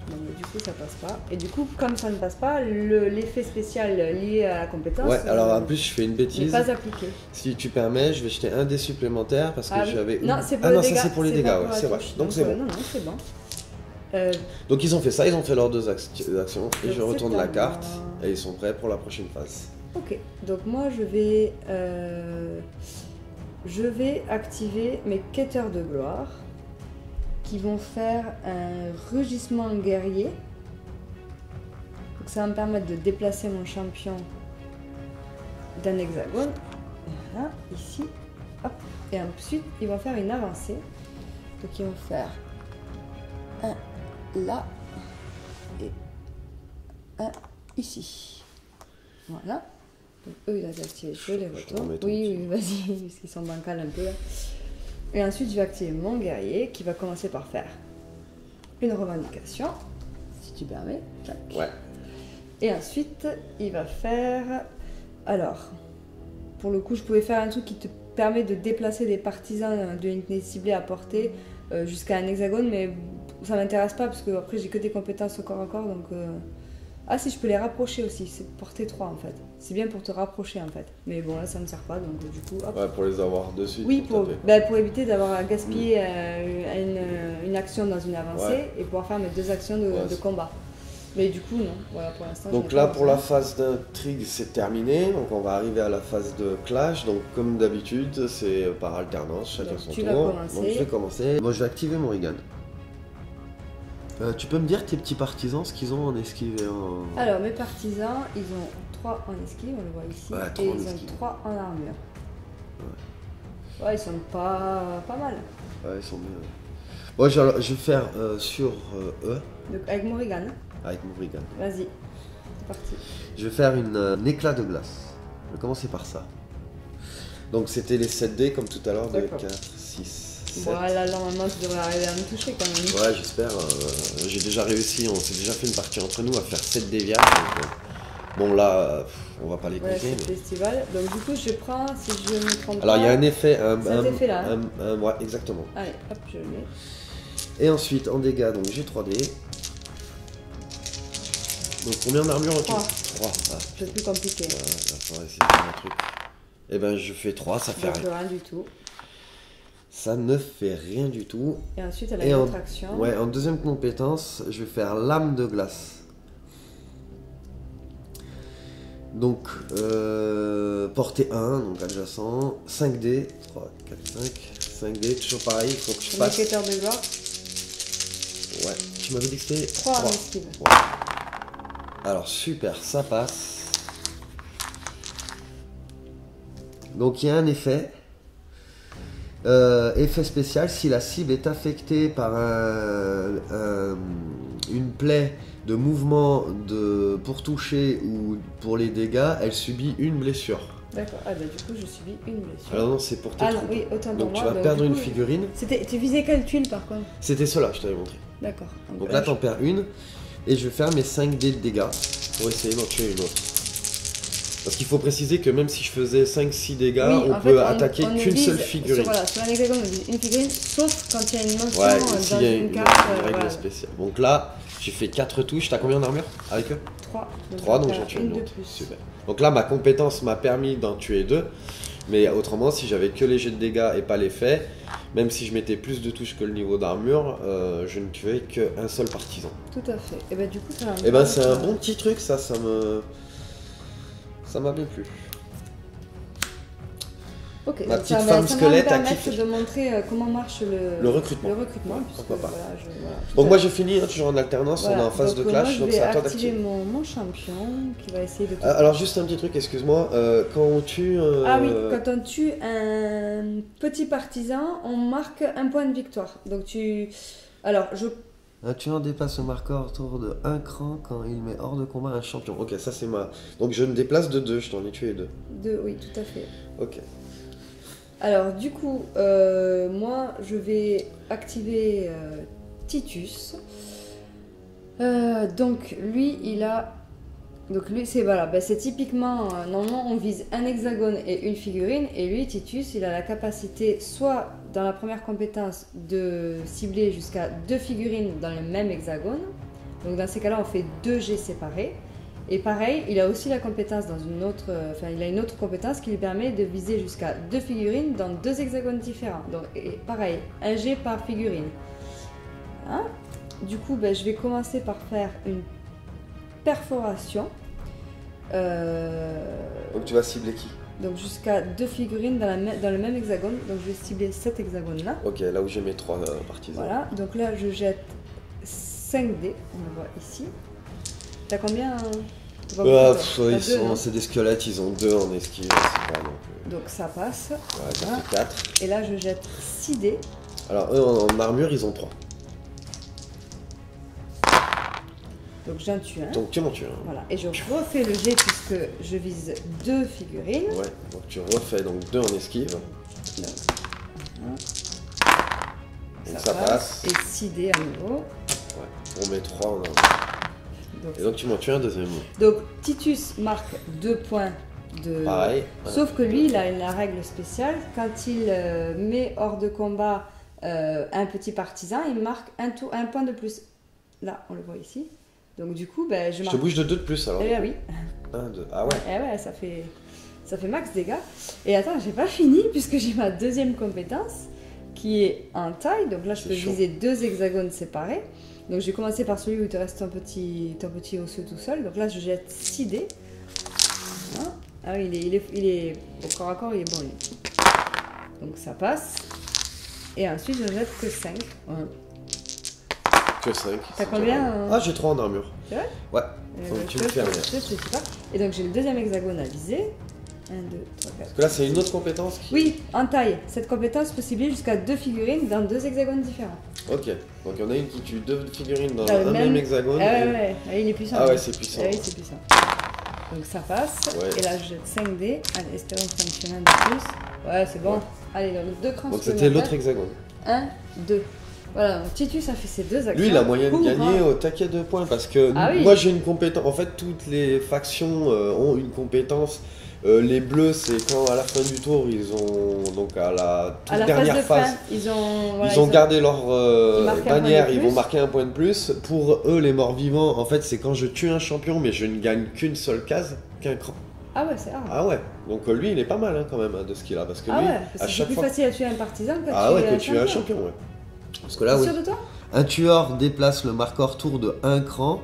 Bon, du coup ça passe pas. Et du coup comme ça ne passe pas, l'effet spécial lié à la compétence... Ouais, alors en plus je fais une bêtise. N'est pas appliqué. Si tu permets, je vais jeter un dé supplémentaire parce que j'avais... Non, c'est pour les dégâts. Ça c'est pour les dégâts, ouais, c'est vrai. Donc c'est bon. Non, c'est bon. Donc ils ont fait ça, ils ont fait leurs 2 actions et je retourne la carte et ils sont prêts pour la prochaine phase. Ok, donc moi je vais activer mes quêteurs de gloire qui vont faire un rugissement guerrier. Donc ça va me permettre de déplacer mon champion d'un hexagone. Voilà, ici. Hop. Et ensuite ils vont faire une avancée. Donc ils vont faire un là et un ici. Voilà. Donc eux ils ont activé, je les retourne. Oui, vas-y, parce qu'ils sont bancals un peu là. Et ensuite je vais activer mon guerrier qui va commencer par faire une revendication, si tu permets. Tac. Ouais. Et ensuite il va faire... Alors, pour le coup je pouvais faire un truc qui te permet de déplacer des partisans de l'unité ciblée à portée jusqu'à un hexagone, mais ça m'intéresse pas parce que après j'ai que des compétences au corps à corps, donc ah si, je peux les rapprocher aussi, c'est portée 3 en fait, c'est bien pour te rapprocher en fait, mais bon là ça me sert pas, donc du coup hop. Ouais, pour les avoir de suite. Oui, pour éviter d'avoir à gaspiller une action dans une avancée et pouvoir faire mes 2 actions de combat. Mais du coup non, voilà pour l'instant. Donc là pour la phase d'intrigue c'est terminé, donc on va arriver à la phase de clash, donc comme d'habitude c'est par alternance, chacun son tour. Donc je vais commencer. Moi je vais activer mon Morrigan. Tu peux me dire tes petits partisans ce qu'ils ont en esquive et en... Alors mes partisans ils ont 3 en esquive, on le voit ici, et ils ont 3 en armure. Ouais, ils sont pas mal. Ouais, ils sont bien. Bon, je vais faire sur eux. Donc avec Morrigan. Avec Morrigan. Vas-y, c'est parti. Je vais faire un éclat de glace. Je vais commencer par ça. Donc c'était les 7 dés comme tout à l'heure, de 4, 6, 7. Voilà, normalement tu devrais arriver à me toucher quand même. Ouais, j'espère. J'ai déjà réussi, on s'est déjà fait une partie entre nous à faire 7 dés vierges. Bon là, on va pas les compter. C'est le festival. Donc du coup je prends, si je me trompe pas... Alors il y a un effet, cet effet là. Ouais, exactement. Allez, hop, je le mets. Et ensuite en dégâts, donc j'ai 3 dés. Donc combien d'armure en tout ? 3. C'est plus compliqué. Il va falloir essayer de faire un truc. Et ben je fais 3, ça fait rien du tout. Ça ne fait rien du tout. Et ensuite elle a une autre action. Ouais, en deuxième compétence, je vais faire lame de glace. Donc portée 1, donc adjacent, 5D, 3, 4, 5 dés, toujours pareil, il faut que je passe. Quêteur de gloire. Ouais, tu m'avais dit que c'était 3 en esquive. Ouais. Alors super, ça passe. Donc il y a un effet. Effet spécial, si la cible est affectée par une plaie de mouvement pour toucher ou pour les dégâts, elle subit une blessure. D'accord, ah bah du coup je subis une blessure. Alors non, c'est pour tes troupes. Oui, autant pour donc moi. Tu vas perdre une figurine. Tu visais quelle tuile par contre? C'était cela, je t'avais montré. D'accord. Donc là t'en perds une, et je vais faire mes 5 dés de dégâts pour essayer d'en tuer une autre. Parce qu'il faut préciser que même si je faisais 5-6 dégâts, on peut attaquer qu'une seule figurine. Voilà, sur un hexagone, on vise une figurine, sauf quand il y a une mention dans une carte. Une règle spéciale. Donc là, j'ai fait 4 touches. T'as combien d'armure avec eux? 3. 3, donc j'en tue une autre. Super. Donc là, ma compétence m'a permis d'en tuer 2. Mais autrement, si j'avais que les jets de dégâts et pas l'effet, même si je mettais plus de touches que le niveau d'armure, je ne tuais qu'un seul partisan. Tout à fait. Et bah du coup, c'est un bon petit truc, ça me... ça m'avait plu. Ok, ma petite femme squelette a kiffé. De montrer comment marche le recrutement. Pourquoi pas. Donc moi j'ai fini, hein, toujours en alternance, on est en phase de clash, donc c'est à toi d'activer. Mon champion qui va essayer de... alors juste un petit truc, excuse-moi, quand on tue... Ah oui, quand on tue un petit partisan, on marque un point de victoire. Donc tu... Alors je... Un tueur dépasse le marqueur autour de 1 cran quand il met hors de combat un champion. Ok, ça c'est ma... Donc je me déplace de 2, je t'en ai tué 2. 2, oui, tout à fait. Ok. Alors du coup, moi je vais activer Titus. Donc lui il a... Donc lui c'est voilà, c'est typiquement, normalement on vise un hexagone et une figurine. Et lui Titus il a la capacité soit dans la première compétence de cibler jusqu'à 2 figurines dans le même hexagone. Donc dans ces cas-là on fait 2 jets séparés. Et pareil, il a aussi la compétence dans une autre... il a une autre compétence qui lui permet de viser jusqu'à 2 figurines dans 2 hexagones différents. Donc, et pareil, un jet par figurine. Hein? Du coup, je vais commencer par faire une perforation. Donc tu vas cibler qui? Donc jusqu'à 2 figurines dans le même hexagone. Donc je vais cibler cet hexagone-là. Ok, là où j'ai mes 3 partisans. Voilà, donc là je jette 5 dés, on le voit ici. T'as combien? C'est des squelettes, ils ont 2 en esquive. Donc ça passe. Ouais, ça fait 4. Et là je jette 6 dés. Alors eux en armure ils ont 3. Donc j'en tue un. Donc tu m'en tues un. Voilà. Et je refais le jet puisque je vise 2 figurines. Ouais, donc tu refais donc 2 en esquive. Donc ça passe. Et 6 dés à nouveau. Ouais, on met 3 en armure. Et donc tu m'en tues un deuxième. Donc Titus marque 2 points de... Pareil. Sauf que lui, il a la règle spéciale. Quand il met hors de combat un petit partisan, il marque un point de plus. Là, on le voit ici. Donc du coup, je te bouge de 2 de plus alors. Eh oui. 1, 2. Ah ouais. Eh ouais, ça fait max dégâts. Et attends, j'ai pas fini puisque j'ai ma deuxième compétence qui est en taille. Donc là, je peux viser 2 hexagones séparés. Donc j'ai commencé par celui où il te reste ton petit osseux tout seul. Donc là je jette 6 dés. Voilà. Ah oui, il est au corps à corps, il est bon lui. Donc ça passe. Et ensuite je jette que 5. Ouais. Que 5. T'as combien Ah j'ai 3 en armure. C'est vrai? Ouais. Donc tu me fais rien. Et donc j'ai le deuxième hexagone à viser. 1, 2, 3, 4. Parce que là c'est une autre compétence qui... Oui, en taille. Cette compétence peut cibler jusqu'à 2 figurines dans 2 hexagones différents. Ok, donc il y en a une qui tue 2 figurines dans un même hexagone. Ah ouais, il est puissant. Ah ouais, c'est puissant. Ah oui, c'est puissant. Donc ça passe. Ouais. Et là je jette 5 dés. Allez, espérons que ça me tient un de plus. Ouais, c'est bon. Ouais. Allez, donc 2 crans. Donc c'était l'autre hexagone. 1, 2. Voilà, donc Titus a fait ses 2 actions. Lui, il a moyen de gagner au taquet de points parce que moi j'ai une compétence. En fait, toutes les factions ont une compétence. Les bleus, c'est quand à la fin du tour, ils ont donc à la toute dernière phase, ils ont gardé leur bannière, ils vont marquer un point de plus. Pour eux, les morts vivants, en fait, c'est quand je tue un champion, mais je ne gagne qu'une seule case, qu'un cran. Ah ouais, c'est rare. Ah ouais, donc lui, il est pas mal hein, quand même de ce qu'il a, parce que lui, à chaque fois, c'est plus facile à tuer un partisan que tuer un champion. Ouais. Parce que là, sûr de toi? Un tueur déplace le marqueur tour de 1 cran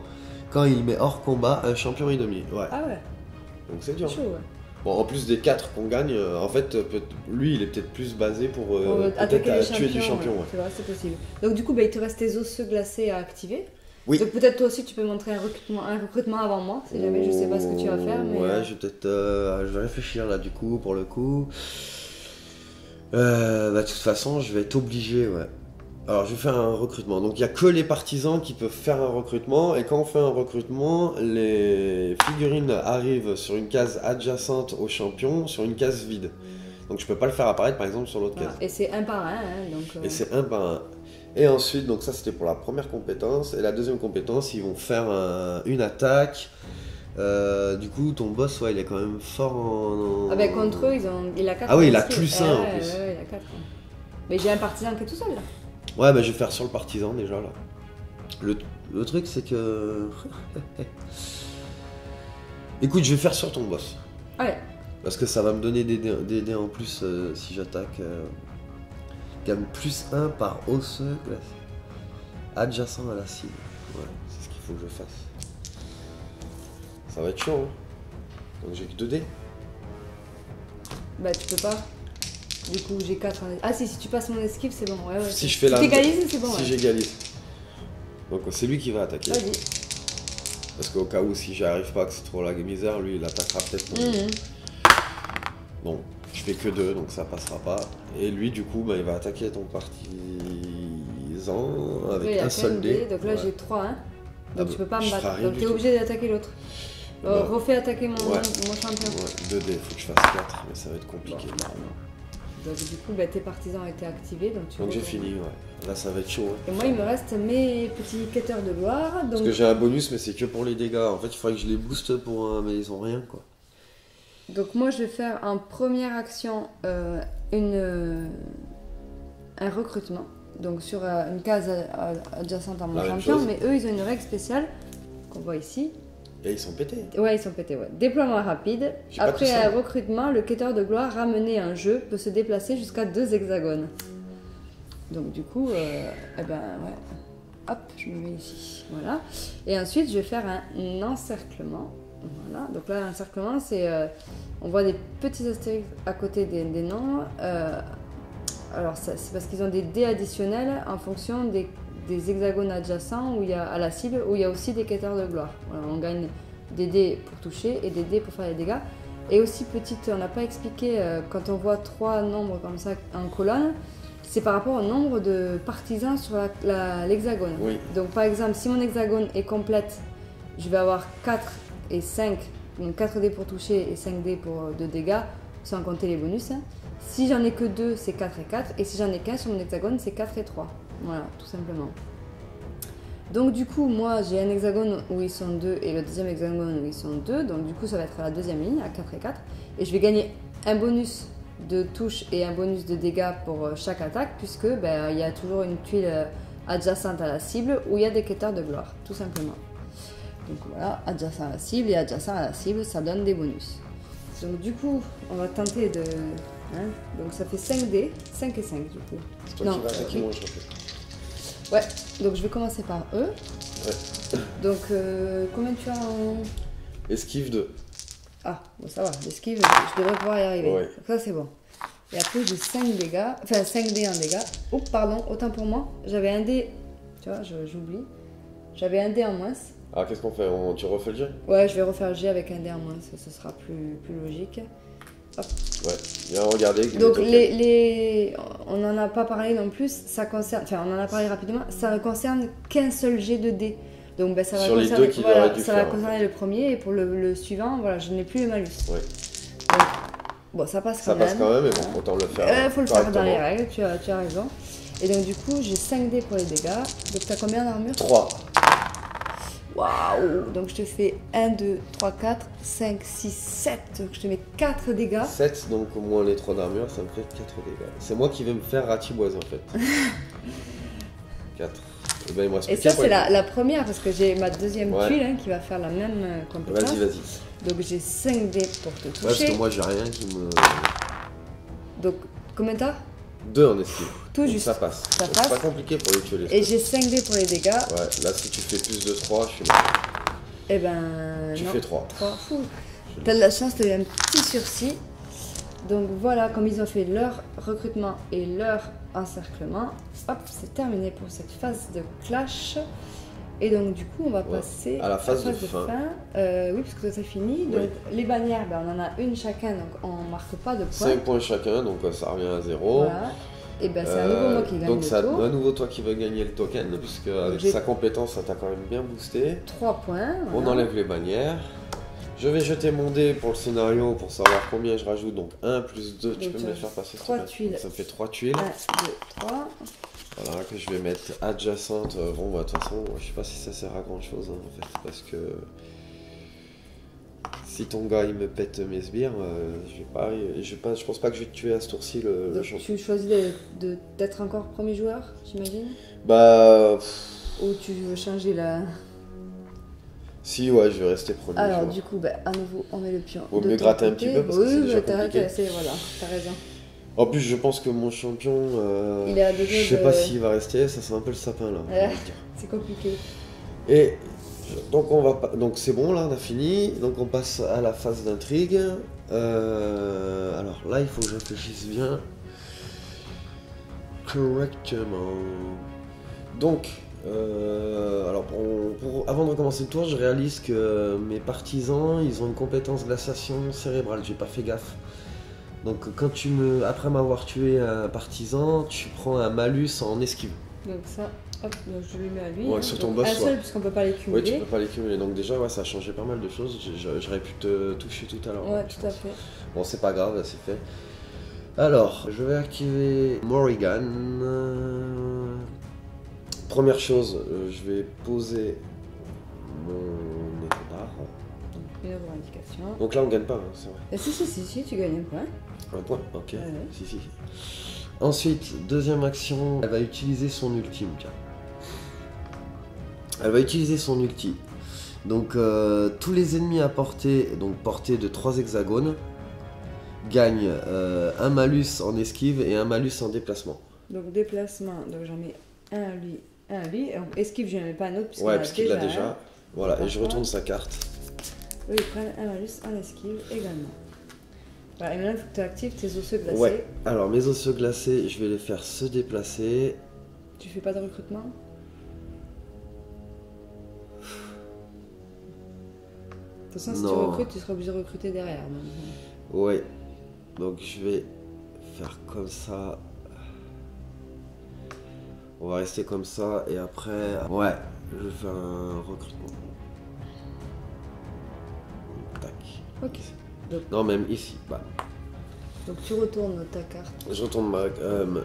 quand il met hors combat un champion et demi. Ouais. Ah ouais. Donc c'est dur. Chaud, ouais. Bon, en plus des 4 qu'on gagne, en fait, lui, il est peut-être plus basé pour peut-être tuer du champion. Ouais. C'est vrai, c'est possible. Donc du coup, il te reste tes osseux glacés à activer. Oui. Donc peut-être toi aussi, tu peux montrer un recrutement avant moi, si jamais je sais pas ce que tu vas faire. Mais... Ouais, je vais peut-être... je vais réfléchir là, du coup, pour le coup. De toute façon, je vais être obligé, ouais. Alors, je vais faire un recrutement. Donc, il n'y a que les partisans qui peuvent faire un recrutement. Et quand on fait un recrutement, les figurines arrivent sur une case adjacente au champion, sur une case vide. Donc, je peux pas le faire apparaître, par exemple, sur l'autre case. Et c'est un par un. Donc, Et c'est un par un. Et ensuite, donc ça, c'était pour la première compétence. Et la deuxième compétence, ils vont faire une attaque. Du coup, ton boss, ouais, il est quand même fort en... Ah ben, contre eux, il a 4. Ah oui, il a plus 1 en plus. Ouais, il a 4. Mais j'ai un partisan qui est tout seul, là. Ouais, bah je vais faire sur le partisan déjà là. Le truc c'est que... Écoute, je vais faire sur ton boss. Ouais. Parce que ça va me donner des dés en plus si j'attaque. Gagne plus 1 par osseux adjacent à la cible. Ouais, c'est ce qu'il faut que je fasse. Ça va être chaud, hein. Donc j'ai que 2 dés. Bah tu peux pas. Du coup j'ai 4 en... Ah si tu passes mon esquive c'est bon. Ouais, si je fais la... t'égalises c'est bon. Si j'égalise. Donc c'est lui qui va attaquer. Vas-y. Parce qu'au cas où si j'y arrive pas, que c'est trop la misère, lui il attaquera peut-être. Bon, je fais que 2 donc ça passera pas. Et lui du coup il va attaquer ton partisan avec un seul dé. Donc là j'ai 3 hein. Donc tu peux pas me battre. Donc t'es obligé d'attaquer l'autre. Refais attaquer mon champion. Ouais, 2 dés, faut que je fasse 4, mais ça va être compliqué. Donc du coup tes partisans ont été activés. Donc j'ai fini, ouais. Là ça va être chaud. Hein. Et moi il me reste mes petits quêteurs de gloire. Donc... Parce que j'ai un bonus mais c'est que pour les dégâts. En fait il faudrait que je les booste pour mais ils ont rien quoi. Donc moi je vais faire en première action un recrutement. Donc sur une case adjacente à mon champion. Mais eux ils ont une règle spéciale qu'on voit ici. Et ils sont pétés. Ouais, ils sont pétés, ouais. Déploiement rapide. Après un recrutement, le quêteur de gloire ramené à un jeu peut se déplacer jusqu'à 2 hexagones. Donc du coup, eh ben ouais. Hop, je me mets ici. Voilà. Et ensuite, je vais faire un encerclement. Voilà. Donc là, l'encerclement, c'est... on voit des petits astérisques à côté des noms. Alors, c'est parce qu'ils ont des dés additionnels en fonction des hexagones adjacents où il y a, à la cible, où il y a aussi des quêteurs de gloire. Voilà, on gagne des dés pour toucher et des dés pour faire les dégâts. Et aussi, petite, on n'a pas expliqué, quand on voit 3 nombres comme ça en colonne, c'est par rapport au nombre de partisans sur l'hexagone. Oui. Donc par exemple, si mon hexagone est complète, je vais avoir 4 et 5, donc 4 dés pour toucher et 5 dés pour 2 dégâts, sans compter les bonus. Hein. Si j'en ai que 2, c'est 4 et 4, et si j'en ai qu'un sur mon hexagone, c'est 4 et 3. Voilà, tout simplement. Donc du coup, moi j'ai un hexagone où ils sont 2 et le deuxième hexagone où ils sont 2, donc du coup ça va être la deuxième ligne à 4 et 4, et je vais gagner un bonus de touche et un bonus de dégâts pour chaque attaque, puisque il y a toujours une tuile adjacente à la cible où il y a des quêteurs de gloire, tout simplement. Donc voilà, adjacent à la cible et adjacent à la cible, ça donne des bonus. Donc du coup, on va tenter de... Hein, donc ça fait 5 dés, 5 et 5 du coup. C'est toi qui vas attaquer mon champion. Ouais, donc je vais commencer par eux. Ouais. Donc combien tu as en... Esquive 2. Ah, bon ça va, l'esquive, je devrais pouvoir y arriver. Ouais. Donc ça c'est bon. Et après j'ai 5 dégâts, enfin 5 dés en dégâts. Oh pardon, autant pour moi, j'avais un dé, tu vois, j'oublie. J'avais un dé en moins. Ah, qu'est-ce qu'on fait? Tu refais le jet? Ouais, je vais refaire le jet avec un dé en moins, ça sera plus logique. Hop. Ouais, bien regarder. Donc on n'en a pas parlé non plus, ça concerne, enfin on en a parlé rapidement, ça ne concerne qu'un seul jet de dés. Donc ça va sur concerner, les deux voilà, ça va concerner le premier, et pour le suivant, voilà, je n'ai plus le malus. Ouais. Donc, bon, ça passe quand même. Ça passe quand même, mais bon, autant le faire. Faut le faire dans les règles, tu as raison. Et donc du coup, j'ai 5 dés pour les dégâts. Donc tu as combien d'armure? 3. Waouh! Donc je te fais 1, 2, 3, 4, 5, 6, 7. Donc je te mets 4 dégâts. 7, donc au moins les 3 d'armure, ça me fait 4 dégâts. C'est moi qui vais me faire ratiboise en fait. 4. Et, ben, il me reste et ça, c'est la première, parce que j'ai ma deuxième tuile hein, qui va faire la même compétence. Vas-y. Donc j'ai 5 dés pour te toucher. Ouais, parce que moi j'ai rien qui me... Donc combien t'as? 2 en esquive. Tout donc juste. Ça passe. C'est pas compliqué pour les tuer les Et j'ai 5 dés pour les dégâts. Ouais, là si tu fais plus de 3, je suis là. Eh ben. Tu fais 3. 3 fou. T'as de la chance, t'as eu un petit sursis. Donc voilà, comme ils ont fait leur recrutement et leur encerclement, hop, c'est terminé pour cette phase de clash. Et donc du coup, on va passer à la phase de fin. Oui, parce que ça c'est fini. Donc les bannières, on en a une chacun, donc on marque pas de points. 5 points chacun, donc ça revient à 0. Voilà. Et c'est à nouveau moi qui gagne donc le c'est tour. à nouveau toi qui vas gagner le token, puisque avec sa compétence, ça t'a quand même bien boosté. 3 points. Voilà. On enlève les bannières. Je vais jeter mon dé pour le scénario pour savoir combien je rajoute. Donc 1 plus 2, tu peux me les faire passer 3 tuiles. Ça me fait 3 tuiles. 1, 2, 3. Voilà, que je vais mettre adjacente. Bon, de toute façon, je sais pas si ça sert à grand chose en fait. Parce que si ton gars il me pète mes sbires, je pense pas que je vais te tuer à ce tour-ci le champion. Tu choisis d'être encore premier joueur, j'imagine? Bah. Ou tu veux changer la. Si, ouais, je vais rester premier. Alors, du coup, à nouveau, on met le pion. Vaut mieux gratter un petit peu parce que c'est déjà compliqué. Voilà, t'as raison. En plus, je pense que mon champion, il est à 2 je sais pas s'il va rester, ça sent un peu le sapin là. C'est compliqué. Et Donc c'est bon, là on a fini. Donc on passe à la phase d'intrigue. Alors là il faut que je réfléchisse bien. Correctement. Donc, alors avant de recommencer le tour, je réalise que mes partisans, ils ont une compétence glaciation cérébrale. J'ai pas fait gaffe. Donc quand après m'avoir tué un partisan, tu prends un malus en esquive. Donc ça, hop, donc je lui mets à lui. Ouais, sur ton boss. Un seul, puisqu'on peut pas les cumuler. Oui, tu peux pas les cumuler. Donc déjà, ouais, ça a changé pas mal de choses. J'aurais pu te toucher tout à l'heure. Ouais, tout à fait. Bon, c'est pas grave, c'est fait. Alors, je vais activer Morrigan. Première chose, je vais poser mon étendard. Une revendication. Donc là, on gagne pas, hein, c'est vrai. Et si, tu gagnes un point. Un point, ok. Ouais. Si. Ensuite, deuxième action, elle va utiliser son ultime, tiens. Elle va utiliser son ulti. Donc, tous les ennemis à portée, donc portée de 3 hexagones, gagnent un malus en esquive et un malus en déplacement. Donc, déplacement, donc j'en mets un à lui, un à lui. Et esquive, je n'en mets pas un autre, puisqu'il l'a déjà. Voilà, et je retourne sa carte. Eux, ils prennent un malus en esquive également. Voilà, et maintenant, il faut que tu actives tes osseux glacés. Ouais, alors mes osseux glacés, je vais les faire se déplacer. Tu fais pas de recrutement ? De toute façon, si tu recrutes, tu seras obligé de recruter derrière. Donc... Ouais, donc je vais faire comme ça. On va rester comme ça et après, ouais, je vais faire un recrutement. Tac. Ok. Donc... Non, même ici, bah. Donc tu retournes ta carte. Je retourne ma...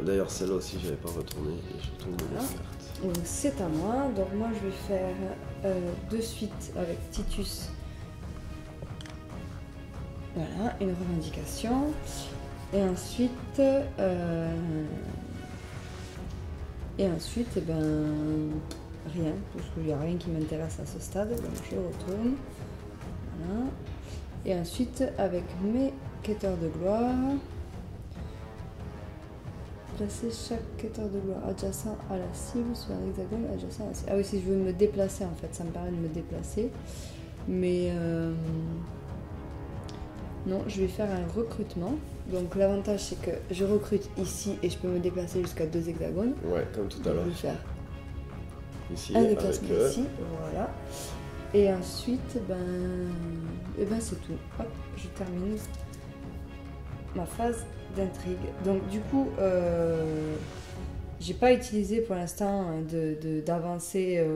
D'ailleurs, celle-là aussi, je n'avais pas retourné. Et je retourne ma carte. Donc c'est à moi. Donc moi, je vais faire de suite avec Titus. Voilà, une revendication. Et ensuite, eh ben, rien, parce qu'il n'y a rien qui m'intéresse à ce stade. Donc je retourne. Voilà. Et ensuite, avec mes quêteurs de gloire, placer chaque quêteur de gloire adjacent à la cible sur un hexagone adjacent à la cible. Ah oui, si je veux me déplacer, en fait, ça me permet de me déplacer. Mais non, je vais faire un recrutement. Donc l'avantage, c'est que je recrute ici et je peux me déplacer jusqu'à 2 hexagones. Ouais, comme tout à l'heure. Je vais faire ici, un déplacement ici, voilà. Et ensuite, c'est tout. Hop, je termine ma phase d'intrigue. Donc du coup, j'ai pas utilisé pour l'instant d'avancer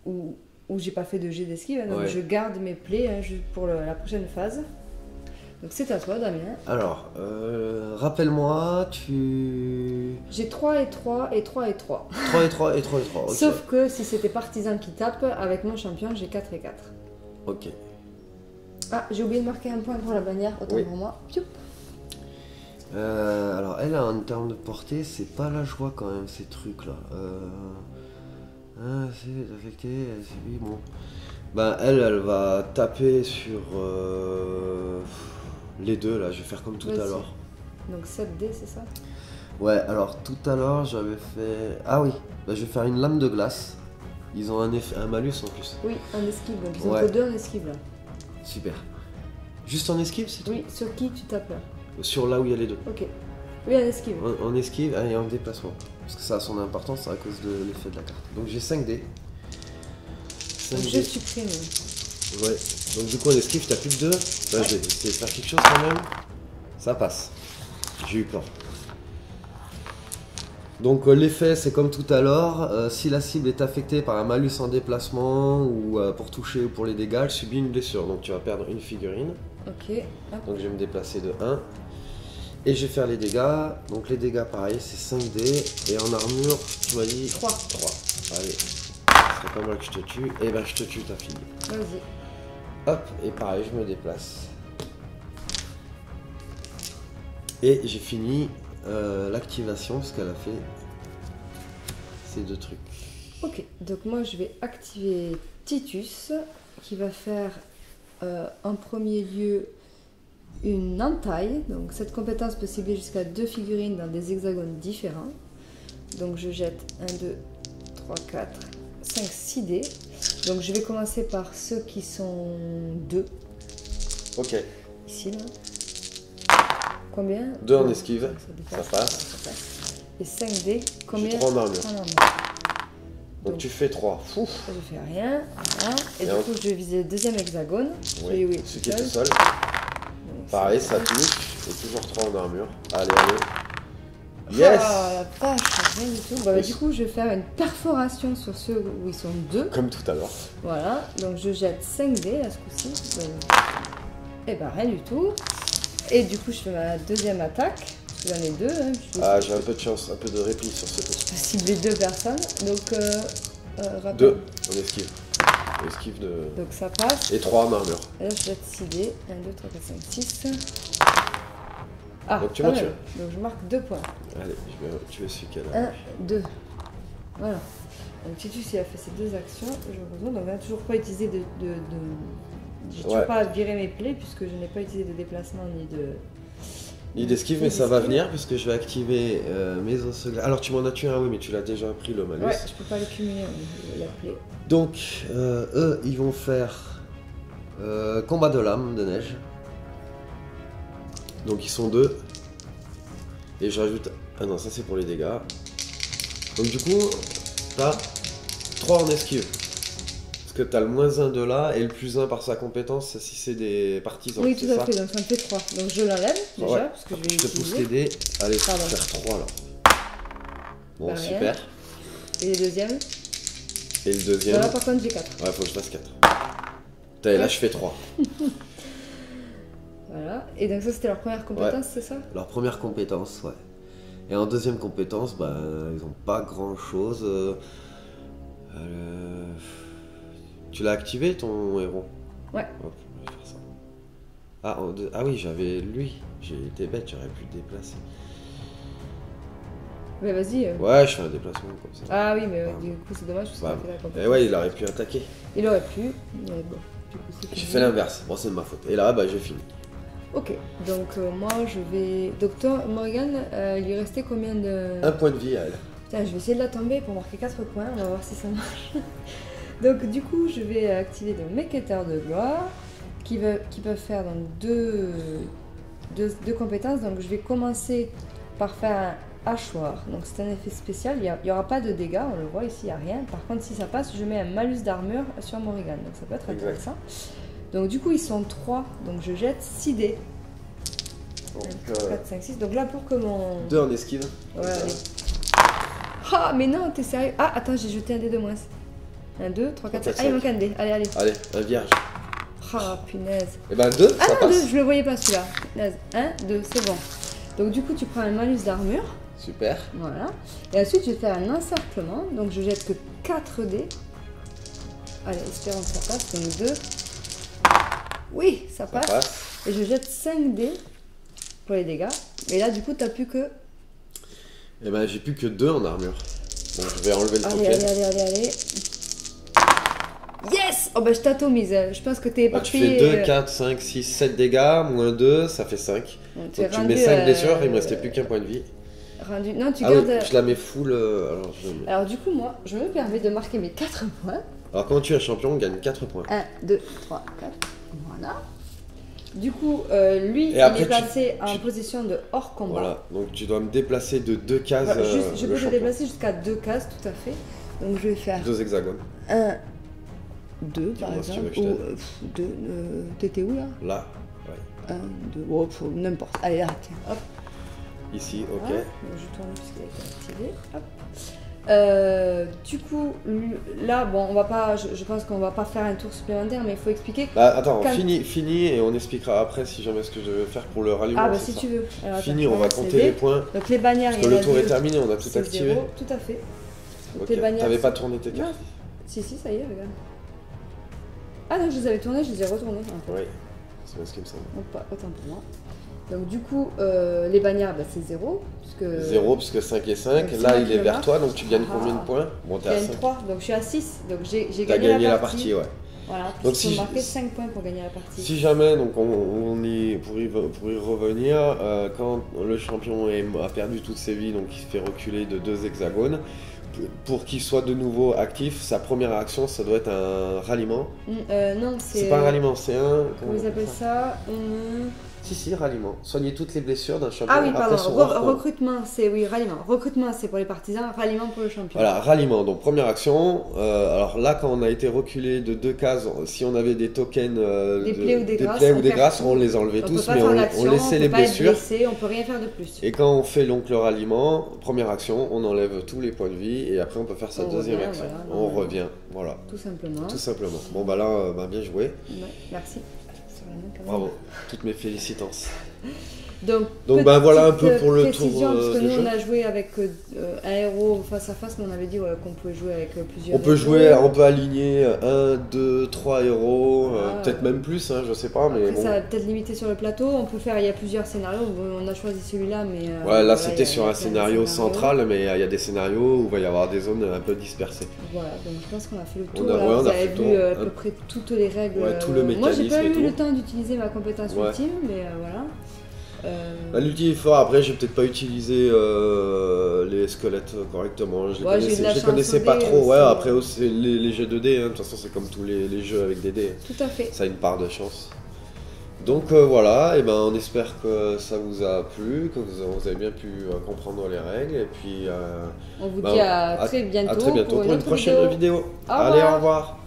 ou j'ai pas fait de jet d'esquive. Donc je garde mes plaies pour la prochaine phase. Donc c'est à toi, Damien. Alors, rappelle-moi, J'ai 3 et 3 et 3 et 3. 3 et 3 et 3 et 3, ok. Sauf que si c'était partisan qui tape, avec mon champion, j'ai 4 et 4. Ok. Ah, j'ai oublié de marquer un point pour la bannière, autant pour moi. Pioup. Alors, elle, en termes de portée, c'est pas la joie quand même, ces trucs-là. C'est affecté, c'est oui, bon. Ben, elle va taper sur les deux, là. Je vais faire comme tout à l'heure. Donc 7D, c'est ça? Ouais, alors tout à l'heure, j'avais fait... Ah oui, je vais faire une lame de glace. Ils ont un malus en plus. Oui, en esquive. Donc ils ont que 2 en esquive, là. Super. Juste en esquive, c'est tout? Oui, sur qui tu tapes là? Sur là où il y a les deux. Ok. Oui, en esquive. En esquive et en déplacement. Parce que ça a son importance à cause de l'effet de la carte. Donc j'ai 5D. Donc je supprime. Ouais. Donc du coup en esquive, t'as plus que 2. Bah, je vais essayer de faire quelque chose quand même. Ça passe. J'ai eu peur. Donc l'effet, c'est comme tout à l'heure. Si la cible est affectée par un malus en déplacement ou pour toucher ou pour les dégâts, elle subit une blessure. Donc tu vas perdre une figurine. Ok. Hop. Donc je vais me déplacer de 1. Et je vais faire les dégâts. Donc les dégâts, pareil, c'est 5D. Et en armure, tu m'as dit 3. 3. Allez. C'est pas mal que je te tue. Et ben je te tue ta fille. Vas-y. Hop, et pareil, je me déplace. Et j'ai fini l'activation parce qu'elle a fait ces 2 trucs. Ok, donc moi je vais activer Titus qui va faire en premier lieu une entaille. Donc cette compétence peut cibler jusqu'à 2 figurines dans des hexagones différents. Donc je jette 1, 2, 3, 4, 5, 6 dés. Donc je vais commencer par ceux qui sont 2. Ok. Ici, là. Combien? 2 en esquive, ça passe. Et 5 dés, combien? 3 en armure. Donc tu fais 3. Ouf. Je fais rien. Voilà. Et du coup, je vais viser le deuxième hexagone. Oui, celui qui est tout seul. Pareil, ça touche. Et toujours 3 en armure. Allez, allez. Yes! Ah la vache, rien du tout. Bah, du coup, je vais faire une perforation sur ceux où ils sont 2. Comme tout à l'heure. Voilà, donc je jette 5 dés à ce coup-ci. Et bah rien du tout. Et du coup, je fais ma deuxième attaque. J'en ai 2. Hein, ah, j'ai un peu de chance, un peu de répit sur ce coup. Je peux cibler 2 personnes. Donc, 2 en esquive. Esquive de... Donc ça passe. Et 3 en armure. Et là, je jette 6 dés. 1, 2, 3, 4, 5, 6. Ah, donc tu m'as tué. Donc je marque 2 points. Allez, je vais tuer celui qui a là. 1, 2. Voilà. Donc Titus, il a fait ses 2 actions. Je reviens. Donc on n'a toujours pas utilisé de... J'ai toujours pas viré mes plaies puisque je n'ai pas utilisé de déplacement ni de... Ni d'esquive, mais ça va venir puisque je vais activer mes os. Alors tu m'en as tué un, oui, mais tu l'as déjà pris le malus. Ouais, je peux pas les cumuler, la plaie. Donc, eux, ils vont faire combat de lame de neige. Donc ils sont 2. Et je rajoute... Ah non, ça c'est pour les dégâts. Donc du coup, t'as 3 en esquive. Parce que t'as le -1 de là et le +1 par sa compétence si c'est des partisans. Oui, tout à fait, donc ça me fait 3. Donc je l'enlève déjà, parce que je vais te pousse les dés. Allez, faire 3 alors. Bon, bah, super. Et le deuxième? Et le deuxième? Là par contre j'ai 4. Ouais, faut que je fasse 4. Et là je fais 3. Voilà, et donc ça c'était leur première compétence, c'est ça? Leur première compétence, ouais. Et en deuxième compétence, bah, ils ont pas grand chose. Tu l'as activé ton héros? Ouais. Hop, je vais faire ça. Ah oui, j'avais lui. J'ai été bête, j'aurais pu le déplacer. Mais vas-y. Ouais, je fais un déplacement comme ça. Ah oui, mais du coup c'est dommage parce qu'il a fait la compétence. Et ouais, il aurait pu attaquer. Il aurait pu, mais bon. J'ai fait l'inverse, bon c'est de ma faute. Et là, bah j'ai fini. Ok, donc moi je vais... Docteur Morgan, il lui restait combien de... 1 point de vie à elle. Putain, je vais essayer de la tomber pour marquer 4 points, on va voir si ça marche. Donc du coup, je vais activer de mes quêteurs de gloire qui peuvent faire donc deux compétences. Donc je vais commencer par faire un hachoir. Donc c'est un effet spécial, il n'y aura pas de dégâts, on le voit ici, il n'y a rien. Par contre, si ça passe, je mets un malus d'armure sur Morrigan. Donc ça peut être intéressant. Donc du coup, ils sont 3, donc je jette 6 dés. Donc, 4, 5, 6. Donc là, pour que mon... 2 en esquive. Ouais, allez. Ah, mais non, t'es sérieux? Ah, attends, j'ai jeté un dé de moins. 1, 2, 3, 4, 5. Ah, il manque un dé. Allez, allez. Allez, un vierge. Ah, punaise. Et ben 2, ça passe. 2, je le voyais pas celui-là. 1, 2, c'est bon. Donc du coup, tu prends un malus d'armure. Super. Voilà. Et ensuite, je vais faire un encerclement. Donc je jette que 4 dés. Allez, espérons que ça passe. Donc 2. Oui, ça passe. Et je jette 5 dés pour les dégâts. Et là, du coup, t'as plus que... Et ben j'ai plus que 2 en armure. Donc je vais enlever le token. Allez. Yes! Oh bah je t'atomise. Je pense que t'es parti. Tu fais 2, 4, 5, 6, 7 dégâts, moins 2, ça fait 5. Donc tu mets 5 blessures, il me restait plus qu'un point de vie. Non, tu gardes... Oui, je la mets full. Alors du coup, moi, je me permets de marquer mes 4 points. Alors quand tu es un champion, on gagne 4 points. 1, 2, 3, 4. Voilà. Du coup, lui, il est placé en position de hors combat. Voilà, donc tu dois me déplacer de 2 cases. Je peux te déplacer jusqu'à 2 cases, tout à fait. Donc je vais faire 2 hexagones. 1, 2 par exemple. Ou 2. T'étais où là? Là, ouais. 1, 2, oh, n'importe. Allez, là, tiens, hop. Ici, ok. Voilà. Je tourne puisqu'il a été activé. Hop. Du coup, là, bon, on va pas, je pense qu'on va pas faire un tour supplémentaire, mais il faut expliquer. Bah, attends, fini et on expliquera après si jamais ce que je vais faire pour le ralliement. Ah, bah si tu veux. Alors, fini, on va compter les points. Donc les bannières, parce que le tour est terminé, on a tout activé. 0, tout à fait. Okay. T'avais pas tourné tes cartes? Si, ça y est, regarde. Ah non, je les avais tournées, je les ai retournées. Oui, c'est bien ce qui me semble. Autant pour moi. Donc du coup, les bannières, bah, c'est 0. 0, puisque 5 et 5. Là, il est vers toi, donc tu gagnes combien de points? Bon, t'es à 5. 3, donc je suis à 6. Donc j'ai gagné la partie, ouais. Voilà, donc il faut marquer 5 points pour gagner la partie. Si jamais, donc pour y revenir, quand le champion a perdu toutes ses vies, donc il se fait reculer de 2 hexagones, pour qu'il soit de nouveau actif, sa première action, ça doit être un ralliement. Non, c'est pas un ralliement, c'est un... Comment ils appellent ça Si, ralliement. Soigner toutes les blessures d'un champion. Ah oui, pardon. Recrutement, c'est ralliement. Recrutement, c'est pour les partisans. Ralliement pour le champion. Voilà, ralliement. Donc première action. Alors là, quand on a été reculé de 2 cases, si on avait des tokens des plaies ou des grâces, on les enlevait tous, mais on laissait les blessures. Blessé, on peut rien faire de plus. Et quand on fait donc le ralliement, première action, on enlève tous les points de vie et après on peut faire sa deuxième action. Voilà, on revient, voilà. Tout simplement. Tout simplement. Bon bah là, bien joué. Ouais, merci. Bravo, toutes mes félicitations. Donc voilà un peu pour le tour parce que nous jeu. on a joué avec un héros face à face, mais on avait dit qu'on pouvait jouer avec plusieurs on peut aligner 1, 2, 3 héros, peut-être même plus, hein, je sais pas. Après, mais bon. Ça va peut-être limiter sur le plateau, on peut faire, il y a plusieurs scénarios, on a choisi celui-là, mais... là c'était sur un scénario central, mais il y a des scénarios où il va y avoir des zones un peu dispersées. Voilà, donc je pense qu'on a fait le tour, vous avez vu à peu près toutes les règles. Tout le mécanisme. Moi j'ai pas eu le temps d'utiliser ma compétence ultime, mais voilà. L'ulti est fort, après j'ai peut-être pas utilisé les squelettes correctement, je les connaissais pas trop, après aussi, les jeux de dés, hein. De toute façon c'est comme tous les jeux avec des dés, tout à fait. Ça a une part de chance. Donc voilà, et on espère que ça vous a plu, que vous avez bien pu comprendre les règles, et puis on vous dit à très bientôt pour une prochaine vidéo. Allez, au revoir.